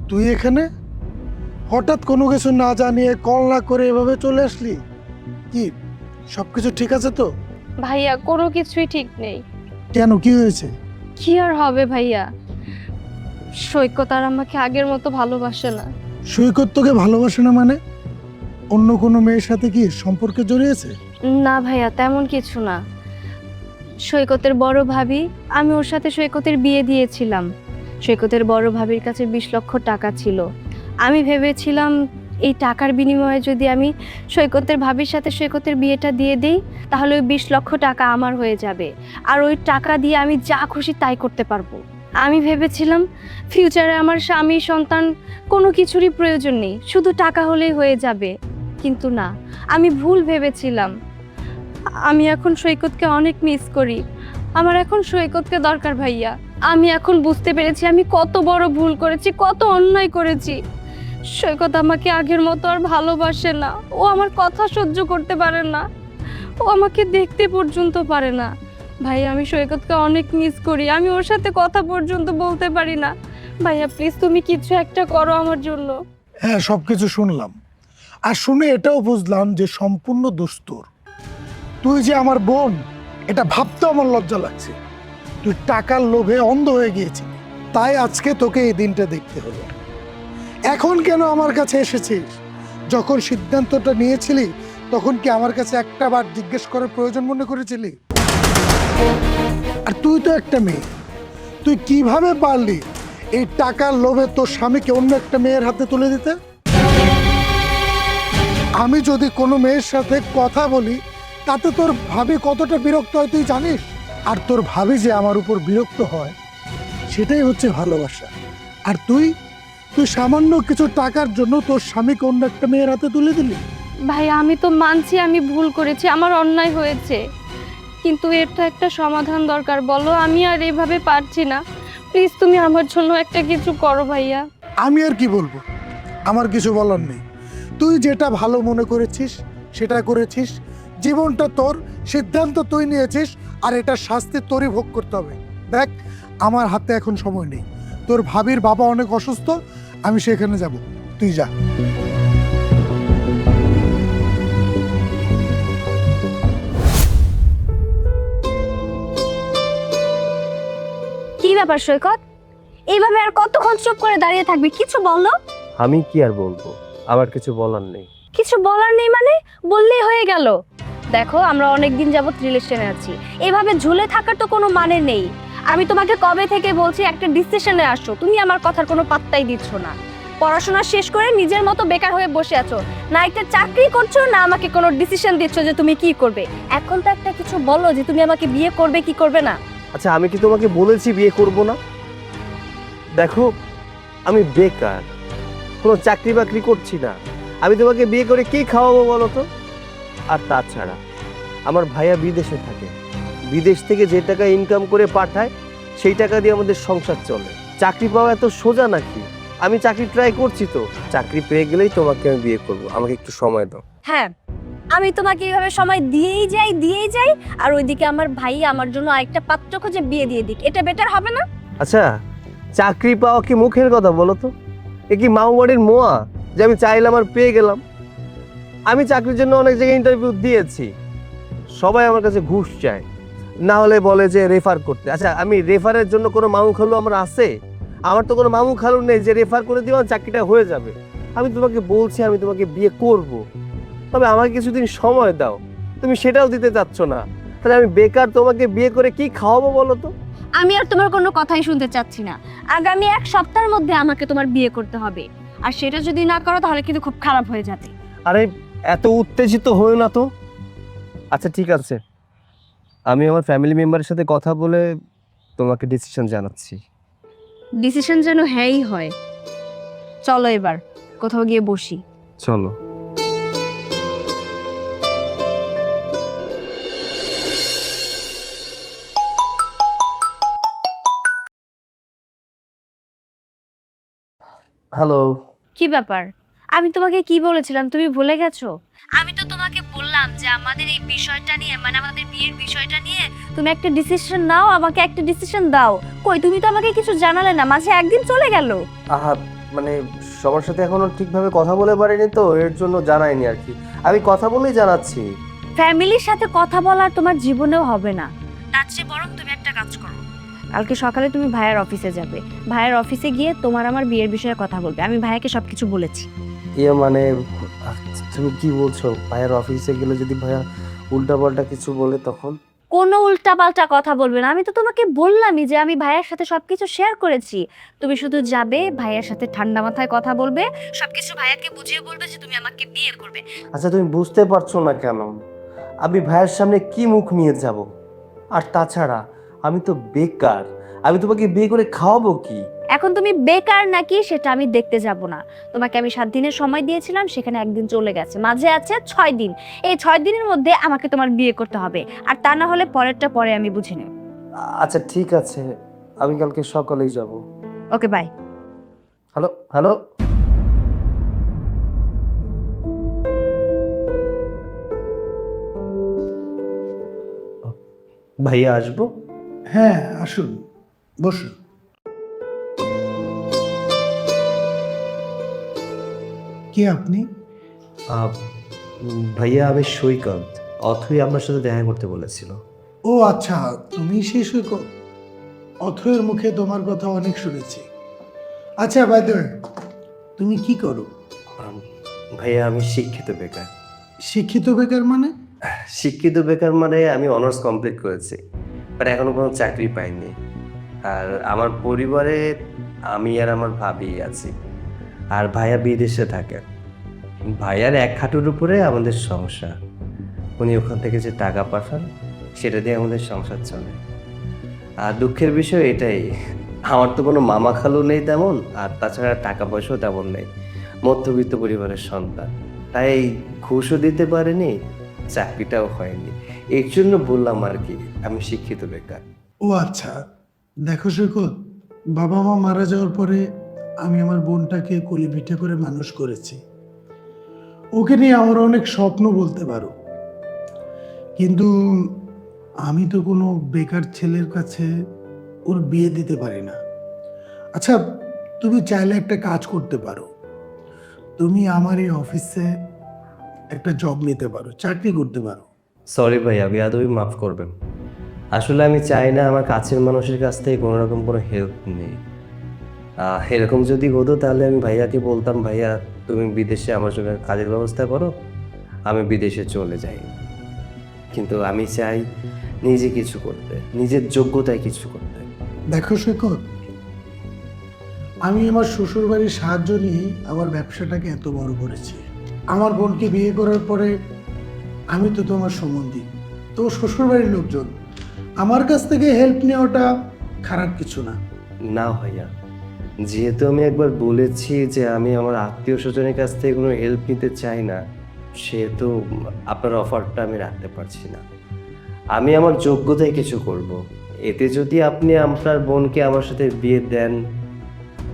Speaker 6: তুই এখানে হঠাৎ কোনো কিছু না জানিয়ে কল না করে এভাবে চলে আসলি? কি সবকিছু ঠিক আছে তো?
Speaker 3: ভাইয়া কোনো কিছুই ঠিক নেই।
Speaker 6: কেন, কি হয়েছে?
Speaker 3: কি আর হবে ভাইয়া, সৈকত আর আমাকে আগের মতো ভালোবাসে না।
Speaker 6: সৈকত তোকে ভালোবাসে না মানে? অন্য কোনো মেয়ের সাথে কি সম্পর্কে জড়িয়েছে?
Speaker 3: না ভাইয়া তেমন কিছু না। সৈকতের বড় ভাবি, আমি ওর সাথে সৈকতের বিয়ে দিয়েছিলাম। সৈকতের বড় ভাবির কাছে 20 লক্ষ টাকা ছিল। আমি ভেবেছিলাম এই টাকার বিনিময়ে যদি আমি সৈকতের ভাবির সাথে সৈকতের বিয়েটা দিয়ে দিই তাহলে ওই 20 লক্ষ টাকা আমার হয়ে যাবে, আর ওই টাকা দিয়ে আমি যা খুশি তাই করতে পারবো। আমি ভেবেছিলাম ফিউচারে আমার স্বামী সন্তান কোনো কিছুরই প্রয়োজন নেই, শুধু টাকা হলেই হয়ে যাবে। কিন্তু না, আমি ভুল ভেবেছিলাম। আমি এখন সৈকতকে অনেক মিস করি। আমার এখন সৈকতকে দরকার ভাইয়া। আমি এখন বুঝতে পেরেছি আমি কত বড় ভুল করেছি, কত অন্যায় করেছি। সৈকত আমাকে আগের মতো আর ভালোবাসে না, ও আমার কথা সহ্য করতে পারে না, ও আমাকে দেখতে পর্যন্ত পারে না। ভাই আমি সৈকতকে অনেক মিস করি, আমি ওর সাথে কথা পর্যন্ত বলতে পারি না। ভাইয়া প্লিজ তুমি কিছু একটা করো আমার জন্য।
Speaker 6: হ্যাঁ, সবকিছু শুনলাম, আর শুনে এটাও বুঝলাম যে সম্পূর্ণ দোষ তোর। তুই যে আমার বোন এটা ভাবতে আমার লজ্জা লাগছে। তুই টাকার লোভে অন্ধ হয়ে গিয়েছিস, তাই আজকে তোকে এই দিনটা দেখতে হলো। এখন কেন আমার কাছে এসেছিস? যখন সিদ্ধান্তটা নিয়েছিলি তখন কি আমার কাছে একটা বার জিজ্ঞেস করার প্রয়োজন মনে করেছিলি? আর তুই তো একটা মেয়ে, তুই কিভাবে পারলি এই টাকার লোভে তোর স্বামীকে অন্য একটা মেয়ের হাতে তুলে দিতে? আমি যদি কোনো মেয়ের সাথে কথা বলি তাতে তোর ভাবি কতটা বিরক্ত হয় তুই জানিস? আর তোর ভাবি যে আমার উপর বিরক্ত হয় সেটাই হচ্ছে ভালোবাসা। আর তুই সামান্য কিছু টাকার জন্য তোর স্বামীকে অন্য একটা মেয়ের হাতে তুলে দিলি।
Speaker 3: ভাই আমি তো মানছি আমি ভুল করেছি, আমার অন্যায় হয়েছে, কিন্তু এর তো একটা সমাধান দরকার। বলো, আমি আর এভাবে পারছি না, প্লিজ তুমি আমার জন্য একটা কিছু করো ভাইয়া।
Speaker 6: আমি আর কি বলবো, আমার কিছু বলার নেই। তুই যেটা ভালো মনে করেছিস সেটা করেছিস, জীবনটা তোর, সিদ্ধান্ত তুই নিয়েছিস, আর এটা শাস্তি তোরই ভোগ করতে হবে। দেখ আমার হাতে এখন সময় নেই, তোর ভাবির বাবা অনেক অসুস্থ, আমি সেখানে যাব, তুই যা।
Speaker 3: কি ব্যাপার সৈকত, এইভাবে আর কতক্ষণ চুপ করে দাঁড়িয়ে থাকবে? কিছু বলো।
Speaker 1: আমি কি আর বলবো, আমার কিছু বলার নেই।
Speaker 3: কিছু বলার নেই মানে? বললেই হয়ে গেল। দেখো আমরা অনেকদিন যাবত রিলেশনে আছি, এভাবে ঝুলে থাকার তো কোনো মানে নেই। আমি তোমাকে কবে থেকে বলছি একটা ডিসিশনে আসো, তুমি আমার কথার কোনো পাত্তাই দিচ্ছ না। পড়াশোনা শেষ করে নিজের মতো বেকার হয়ে বসে আছো, না একটা চাকরি করছো, না আমাকে কোনো ডিসিশন দিচ্ছ যে তুমি কি করবে। এখন তো একটা কিছু বলো যে তুমি আমাকে বিয়ে করবে কি করবে না।
Speaker 1: আচ্ছা আমি কি তোমাকে বলেছি বিয়ে করব না? দেখো আমি বেকার, কোনো চাকরি বাকরি করছি না, আমি তোমাকে বিয়ে করে কি খাওয়াবো বলো তো? আর তাছাড়া আমার ভাইয়া বিদেশে থাকে, বিদেশ থেকে যে টাকা ইনকাম করে পাঠায় সেই টাকা দিয়ে আমাদের সংসার চলে। চাকরি পাওয়া এত সোজা নাকি? আমি চাকরি ট্রাই করছি তো, চাকরি পেয়ে গেলেই তোমাকে আমি বিয়ে করব, আমাকে একটু সময় দাও।
Speaker 3: হ্যাঁ, আমি তোমাকে এইভাবে সময় দিয়েই যাই, আর ওইদিকে আমার ভাই আমার জন্য আরেকটা পাত্র খুঁজে বিয়ে দিয়ে দিক, এটা বেটার হবে না?
Speaker 1: আচ্ছা চাকরি পাওয়া কি মুখের কথা বলো তো? এ কি মামুবাড়ির মোয়া যে আমি চাইলাম আর পেয়ে গেলাম? আমি চাকরির জন্য অনেক জায়গায় ইন্টারভিউ দিয়েছি, সবাই আমার কাছে ঘুষ চায়, না হলে বলে যে রেফার করতে। আচ্ছা আমি রেফারের জন্য কোনো মামু খালু আমার আছে? আমার তো কোনো মামু খালু নেই যে রেফার করে দিও চাকরিটা হয়ে যাবে। আমি তোমাকে বলছি আমি তোমাকে বিয়ে করব, তবে আমাকে কিছুদিন সময় দাও, তুমি সেটাও দিতে চাচ্ছ না। তাহলে আমি বেকার, তোমাকে বিয়ে করে কি খাওয়াবো বলো তো?
Speaker 3: আমি আর তোমার কোনো কথাই শুনতে চাচ্ছি না। আগামী 1 সপ্তাহের মধ্যে আমাকে তোমার বিয়ে করতে হবে, আর সেটা যদি না করো তাহলে কিন্তু খুব খারাপ হয়ে যাবে।
Speaker 1: আরে এত উত্তেজিত হয়েও না তো। আচ্ছা ঠিক আছে, আমি আমার ফ্যামিলি মেম্বারের সাথে কথা বলে তোমাকে ডিসিশন জানাচ্ছি।
Speaker 3: ডিসিশন যেন হ্যাঁই হয়। চলো এবার কোথাও গিয়ে বসি।
Speaker 1: চলো। হ্যালো।
Speaker 3: কি ব্যাপার? আমি তোমাকে কি বলেছিলাম তুমি ভুলে গেছো? আমি তো তোমাকে বললাম যে আমাদের এই বিষয়টা নিয়ে, মানে আমাদের বিয়ের বিষয়টা নিয়ে তুমি একটা ডিসিশন নাও, আমাকে একটা ডিসিশন দাও। কই তুমি তো আমাকে কিছু জানালে না, মাঝে একদিন চলে গেল।
Speaker 1: আহা মানে সবার সাথে এখনো ঠিকভাবে কথা বলে পারিনি তো, এর জন্য জানাইনি আর কি। আমি কথা বলেই জানাচ্ছি।
Speaker 3: ফ্যামিলির সাথে কথা বলার তোমার জীবনেও হবে না, তার চেয়ে বরং তুমি একটা কাজ করো, কালকে সকালে তুমি ভাইয়ার অফিসে যাবে, ভাইয়ার অফিসে গিয়ে তোমার আমার বিয়ের বিষয়ে কথা বলবে। আমি ভাইয়াকে সবকিছু বলেছি।
Speaker 1: ইয়ে মানে তুমি কি বলছো? ভাইয়ার অফিসে গেলে যদি ভাইয়া উল্টাপাল্টা কিছু বলে তখন?
Speaker 3: কোনো উল্টাপাল্টা কথা বলবে না, আমি তো তোমাকে বললামই যে আমি ভাইয়ার সাথে সবকিছু শেয়ার করেছি। তুমি শুধু যাবে, ভাইয়ার সাথে ঠান্ডা মাথায় কথা বলবে, সবকিছু ভাইয়াকে বুঝিয়ে বলবে যে তুমি আমাকে বিয়ে করবে।
Speaker 1: আচ্ছা তুমি বুঝতে পারছো না কেন? আমি ভাইয়ের সামনে কি মুখ নিয়ে যাব? আর তাছাড়া আমি তো বেকার, আমি তোমাকে বিয়ে করে খাওয়াবো কি?
Speaker 3: এখন তুমি বেকার নাকি সেটা আমি দেখতে যাব না। তোমাকে আমি 7 দিনের সময় দিয়েছিলাম, সেখানে 1 দিন চলে গেছে, মাঝে আছে 6 দিন। এই 6 দিনের মধ্যে আমাকে তোমার বিয়ে করতে হবে, আর তা না হলে পরেরটা পরে আমি বুঝে নেব।
Speaker 1: আচ্ছা ঠিক আছে, আমি কালকে সকালেই যাব।
Speaker 3: Okay bye.
Speaker 1: Hello hello. ভাইয়া আসবো?
Speaker 6: হ্যাঁ আসুন, বসুন। কে আপনি?
Speaker 1: ভাইয়া আমি সৈকত, অথই আপনার সাথে দেখা করতে বলেছিল।
Speaker 6: ও আচ্ছা, তুমি সেই সৈকত। অথয়ের মুখে তোমার কথা অনেক শুনেছি। আচ্ছা বাই দ্য ওয়ে, তুমি কি করো?
Speaker 1: ভাইয়া আমি শিক্ষিত বেকার।
Speaker 6: শিক্ষিত বেকার মানে?
Speaker 1: শিক্ষিত বেকার মানে আমি অনার্স কমপ্লিট করেছি, বাট এখনো কোনো চাকরি পাইনি। আর আমার পরিবারে আমি আর আমার ভাবি আছি, আর ভাইয়া বিদেশে থাকে। ভাইয়ার এক হাঁটুর উপরে আমাদের সংসার, উনি ওখান থেকে যে টাকা পাঠান সেটা দিয়ে আমাদের সংসার চলে। আর দুঃখের বিষয় এটাই, আমার তো কোনো মামা খালু নেই তেমন, আর তাছাড়া টাকা পয়সাও তেমন নেই, মধ্যবিত্ত পরিবারের সন্তান। তাই ঘুষও দিতে পারেনি, চাকরিটাও হয়নি। এর জন্য বললাম আর কি আমি শিক্ষিত বেকার।
Speaker 6: ও আচ্ছা, দেখো সৈকত, বাবা মা মারা যাওয়ার পরে আমি আমার বোনটাকে কোলে পিঠে করে মানুষ করেছি। ওকে নিয়ে আমার অনেক স্বপ্ন বলতে পারো, কিন্তু আমি তো কোনো বেকার ছেলের কাছে ওর বিয়ে দিতে পারি না। আচ্ছা তুমি চাইলে একটা কাজ করতে পারো, তুমি আমার এই অফিসে একটা জব নিতে পারো, চাকরি করতে পারো।
Speaker 1: সরি ভাইয়া, বেয়াদবি মাফ করবেন। আসলে আমি চাই না আমার কাছের মানুষের কাছ থেকে কোনো রকম কোনো হেল্প নেই। এরকম যদি হতো তাহলে আমি ভাইয়াকে বলতাম, ভাইয়া তুমি বিদেশে আমার সঙ্গে কাজের ব্যবস্থা করো, আমি বিদেশে চলে যাই। কিন্তু আমি চাই নিজে কিছু করতে, নিজের যোগ্যতায় কিছু করতে।
Speaker 6: দেখো সৈকত, আমি আমার শ্বশুরবাড়ির সাহায্য নিয়ে আমার ব্যবসাটাকে এত বড় করেছি। আমার বোনকে বিয়ে করার পরে আমি তো তোমার সম্বন্ধী, তো শ্বশুরবাড়ির লোকজন, আমার কাছ থেকে হেল্প নেওয়াটা খারাপ কিছু না।
Speaker 1: না ভাইয়া, যেহেতু আমি একবার বলেছি যে আমি আমার আত্মীয় স্বজনের কাছ থেকে কোনো হেল্প নিতে চাই না, সেহেতু আপনার অফারটা আমি রাখতে পারছি না। আমি আমার যোগ্যতায় কিছু করব। এতে যদি আপনি আপনার বোনকে আমার সাথে বিয়ে দেন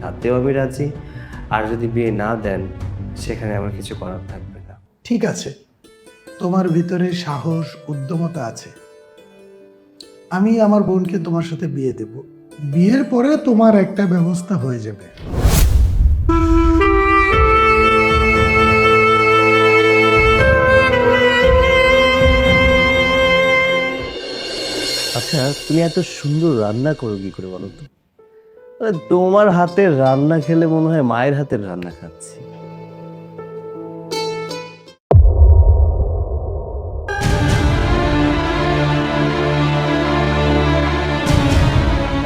Speaker 1: তাতেও আমি রাজি, আর যদি বিয়ে না দেন সেখানে আমার কিছু করার থাকবে না।
Speaker 6: ঠিক আছে, তোমার ভিতরে সাহস উদ্যমতা আছে, আমি আমার বোনকে তোমার সাথে বিয়ে দেব। বিয়ের পরে তোমার একটা ব্যবস্থা হয়ে যাবে।
Speaker 1: আচ্ছা, তুমি এত সুন্দর রান্না করো কি করে বলো তো? তোমার হাতের রান্না খেলে মনে হয় মায়ের হাতের রান্না খাচ্ছি।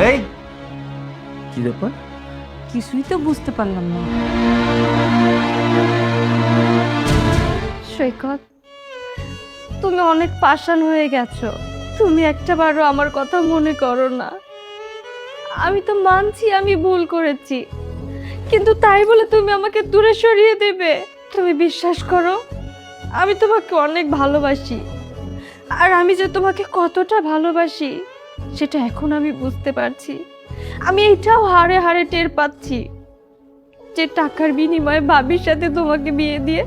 Speaker 1: এই কি ব্যাপার?
Speaker 4: কিছুই তো বুঝতে পারলাম না।
Speaker 3: সৈকত, তুমি অনেক পাষাণ হয়ে গেছো। তুমি একটাবারও আমার কথা মনে করো না। আমি তো মানছি আমি ভুল করেছি, কিন্তু তাই বলে তুমি আমাকে দূরে সরিয়ে দেবে? তুমি বিশ্বাস করো, আমি তোমাকে অনেক ভালোবাসি, আর আমি যে তোমাকে কতটা ভালোবাসি সেটা এখন আমি বুঝতে পারছি। আমি এটাও হাড়ে হাড়ে টের পাচ্ছি যে টাকার বিনিময়ে ভাবির সাথে তোমাকে বিয়ে দিয়ে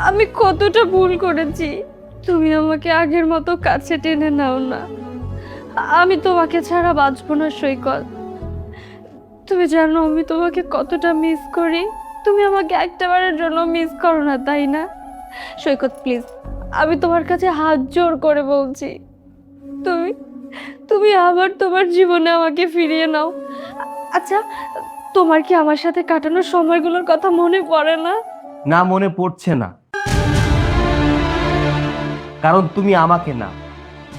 Speaker 3: আমি কতটা ভুল করেছি। তুমি আমাকে আগের মতো কাছে টেনে নাও না। আমি তোমাকে ছাড়া বাঁচবো না সৈকত। তুমি জানো আমি তোমাকে কতটা মিস করি। তুমি আমাকে একটাবারের জন্য মিস করো না, তাই না? সৈকত প্লিজ, আমি তোমার কাছে হাত জোর করে বলছি, তুমি তুমি আবার তোমার জীবনে আমাকে ফিরিয়ে নাও। আচ্ছা, তোমার কি আমার সাথে কাটানোর সময়গুলোর কথা মনে পড়ে না?
Speaker 1: না, মনে পড়ছে না, কারণ তুমি আমাকে না,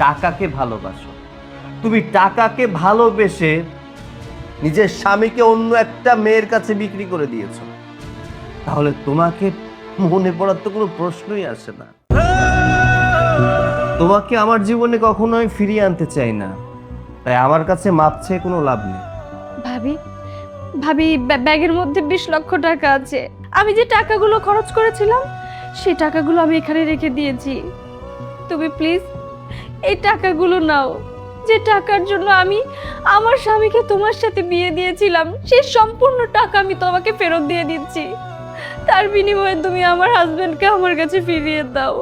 Speaker 1: টাকাকে ভালোবাসো। তুমি টাকাকে ভালোবেসে নিজের স্বামীকে অন্য একটা মেয়ের কাছে বিক্রি করে দিয়েছো। তাহলে তোমাকে মনে পড়ার তো কোনো প্রশ্নই আসে না। তোমাকে আমার জীবনে কখনো আমি ফিরিয়ে আনতে চাই না, তাই আমার কাছে মাপ চেয়ে কোনো লাভ নেই।
Speaker 3: ভাবি, ভাবি, ব্যাগের মধ্যে 20 লক্ষ টাকা আছে। আমি যে টাকাগুলো খরচ করেছিলাম সেই টাকাগুলো আমি এখানে রেখে দিয়েছি। তুমি প্লিজ এই টাকাগুলো নাও। যে টাকার জন্য আমি আমার স্বামীকে তোমার সাথে বিয়ে দিয়েছিলাম, সেই সম্পূর্ণ টাকা আমি তোমাকে ফেরত দিয়ে দিচ্ছি। তার বিনিময়ে তুমি আমার হাজবেন্ডকে আমার কাছে ফিরিয়ে দাও।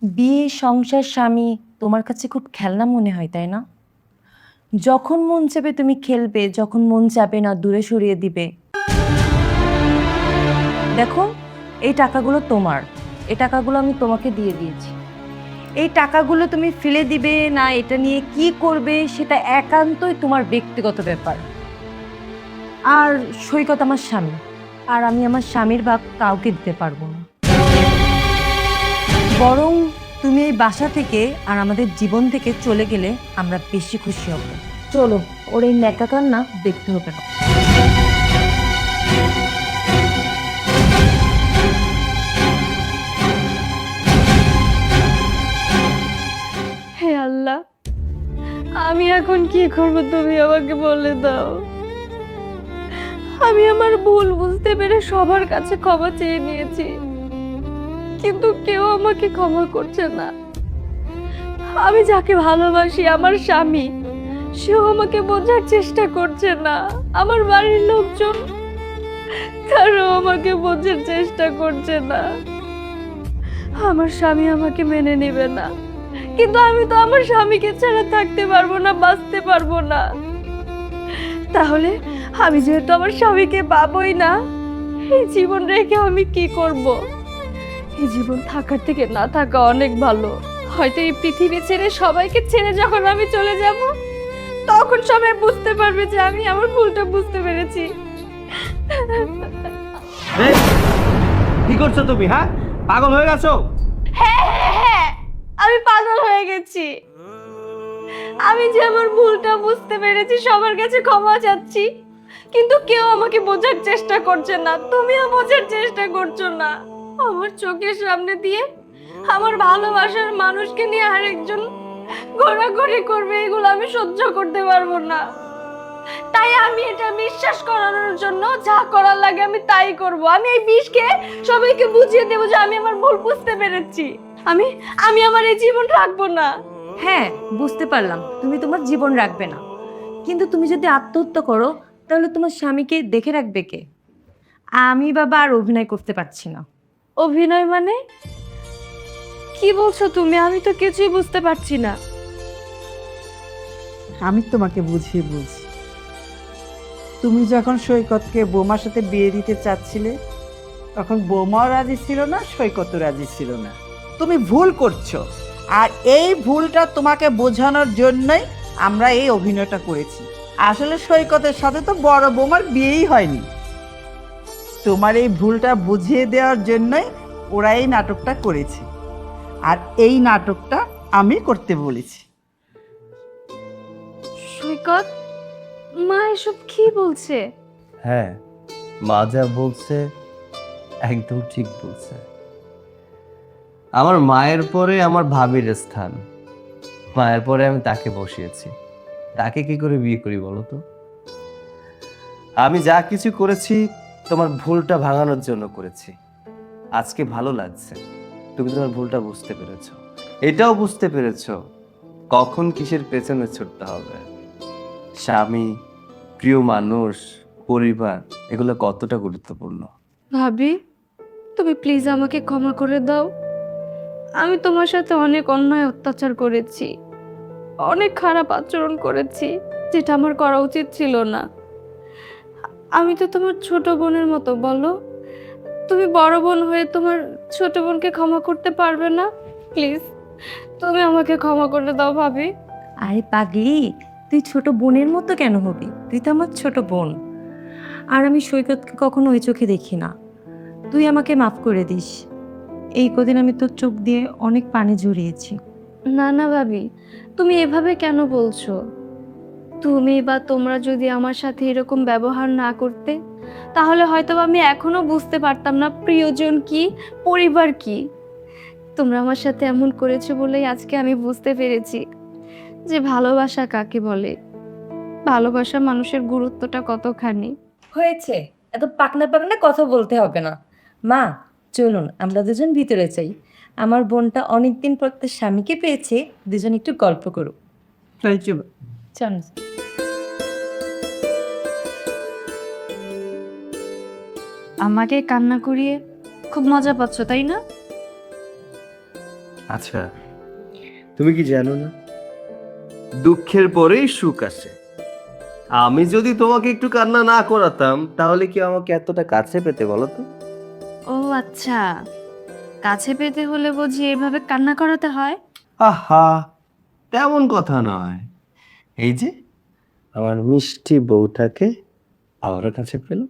Speaker 4: বিয়ে, সংসার, স্বামী তোমার কাছে খুব খেলনা মনে হয়, তাই না? যখন মন চাবে তুমি খেলবে, যখন মন চাবে না দূরে সরিয়ে দিবে। দেখো, এই টাকাগুলো তোমার, এই টাকাগুলো আমি তোমাকে দিয়ে দিয়েছি। এই টাকাগুলো তুমি ফেলে দিবে না এটা নিয়ে কি করবে সেটা একান্তই তোমার ব্যক্তিগত ব্যাপার। আর সৈকত আমার স্বামী, আর আমি আমার স্বামীর ভাগ কাউকে দিতে পারবো না। বরং তুমি এই বাসা থেকে আর আমাদের জীবন থেকে চলে গেলে আমরা বেশি খুশি হব। চলো, ওর এই ন্যাকা কান্না দেখতে হবে না।
Speaker 3: হে আল্লাহ, আমি এখন কি করব তুমি আমাকে বলে দাও। আমি আমার ভুল বুঝতে পেরে সবার কাছে ক্ষমা চেয়ে নিয়েছি, কিন্তু কেউ আমাকে ক্ষমা করছে না। আমি যাকে ভালোবাসি, আমার স্বামী, সেও আমাকে বোঝার চেষ্টা করছে না। আমার বাড়ির লোকজন তারাও আমাকে বোঝার চেষ্টা করছে না। আমার স্বামী আমাকে মেনে নেবে না, কিন্তু আমি তো আমার স্বামীকে ছাড়া থাকতে পারবো না, বাঁচতে পারবো না। তাহলে আমি যেহেতু আমার স্বামীকে পাবোই না, এই জীবন রেখে আমি কি করব? এই জীবন থাকার থেকে না থাকা অনেক ভালো। হয়তো এই পৃথিবী ছেড়ে, সবাইকে ছেড়ে যখন আমি চলে যাব, তখন সবাই বুঝতে পারবে যে আমি আমার ভুলটা বুঝতে পেরেছি।
Speaker 1: কি করছো তুমি? হ্যাঁ, পাগল হয়ে গেছো?
Speaker 3: হ্যাঁ, আমি পাগল হয়ে গেছি। আমি যে আমার ভুলটা বুঝতে পেরেছি, সবার কাছে ক্ষমা চাচ্ছি, কিন্তু কেউ আমাকে বোঝার চেষ্টা করছে না, তুমিও বোঝার চেষ্টা করছো না। আমার চোখের সামনে দিয়ে আমার ভালোবাসার মানুষকে নিয়ে আরেকজন ঘোরাঘুরি করবে, এগুলো আমি সহ্য করতে পারবো না। তাই আমি এটা বিশ্বাস করানোর জন্য যা করার লাগে আমি তাই করব। আমি এই বিষকে সবাইকে বুঝিয়ে দেবো যে আমি আমার ভুল বুঝতে পেরেছি। আমি আমি আমার এই জীবন রাখবো না।
Speaker 4: হ্যাঁ, বুঝতে পারলাম তুমি তোমার জীবন রাখবে না, কিন্তু তুমি যদি আত্মহত্যা করো তাহলে তোমার স্বামীকে দেখে রাখবে কে? আমি বাবা আর অভিনয় করতে পারছি না।
Speaker 3: অভিনয় মানে কি বলছো তুমি? আমি তো কিছুই বুঝতে পারছি না।
Speaker 2: আমি তোমাকে বুঝিয়ে বলছি। তুমি যখন সৈকতকে বৌমার সাথে বিয়ে দিতে চাচ্ছিলে, তখন বৌমাও রাজি ছিল না, সৈকতও রাজি ছিল না। তুমি ভুল করছো, আর এই ভুলটা তোমাকে বোঝানোর জন্যই আমরা এই অভিনয়টা করেছি। আসলে সৈকতের সাথে তো বড় বৌমার বিয়েই হয়নি। তোমার এই ভুলটা বুঝিয়ে দেওয়ার জন্যই ওরা এই নাটকটা করেছে, আর এই নাটকটা আমি করতে বলেছি।
Speaker 3: সৈকত, মা এসব কি বলছে?
Speaker 1: হ্যাঁ, মা যা বলছে একদম ঠিক বলছে। আমার মায়ের পরে আমার ভাবির স্থান, মায়ের পরে আমি তাকে বসিয়েছি। তাকে কি করে বিয়ে করি বলো তো? আমি যা কিছু করেছি তোমার ভুলটা ভাঙানোর জন্য করেছি। আজকে ভালো লাগছে তুমি তোমার ভুলটা বুঝতে পেরেছো, এটাও বুঝতে পেরেছো কখন কিসের পেছনে ছুটতে হবে। স্বামী, প্রিয় মানুষ, পরিবার, এগুলো কতটা গুরুত্বপূর্ণ।
Speaker 3: ভাবি, তুমি প্লিজ আমাকে ক্ষমা করে দাও। আমি তোমার সাথে অনেক অন্যায় অত্যাচার করেছি, অনেক খারাপ আচরণ করেছি, যেটা আমার করা উচিত ছিল না। আমি তো তোমার ছোট বোনের মতো, বলো তুমি বড় বোন হয়ে তোমার ছোট বোনকে ক্ষমা করতে পারবে না? প্লিজ তুমি আমাকে ক্ষমা করে দাও ভাবি।
Speaker 4: আরে পাগলি, তুই ছোট বোনের মতো কেন হবি? তুই তো আমার ছোট বোন। আর আমি সৈকতকে কখনো ওই চোখে দেখি না। তুই আমাকে মাফ করে দিস। এই কদিন আমি তোর চোখ দিয়ে অনেক পানি ঝরিয়েছি।
Speaker 3: না না ভাবি, তুমি এভাবে কেন বলছো? তুমি বা তোমরা যদি আমার সাথে এরকম ব্যবহার না করতে, তাহলে হয়তো আমি এখনো বুঝতে পারতাম না প্রিয়জন কি, পরিবার কি। তোমরা আমার সাথে এমন করেছো বলেই আজকে আমি বুঝতে পেরেছি যে ভালোবাসা কাকে বলে, ভালোবাসা মানুষের গুরুত্বটা কতখানি।
Speaker 4: হয়েছে, এত পাকনা পাকনা কথা বলতে হবে না। মা, চলুন আমরা দুজন ভিতরে যাই। আমার বোনটা অনেকদিন পর তার স্বামীকে পেয়েছে, দুজন একটু গল্প করুক।
Speaker 2: তাই চলো।
Speaker 4: চল।
Speaker 3: আমাকে কান্না করিয়ে খুব মজা পাচ্ছ, তাই না?
Speaker 1: আচ্ছা, তুমি কি জানো না দুঃখের পরেই সুখ আসে? আমি যদি তোমাকে একটু কান্না না করাতাম তাহলে কি আমাকে এতটা কাছে পেতে বলো তো?
Speaker 3: ও আচ্ছা, কাছে পেতে হলে বুঝি এভাবে কান্না করাতে হয়?
Speaker 1: আহা, তেমন কথা নয়। এই যে আমার মিষ্টি বউটাকে আবারও কাছে পেলাম।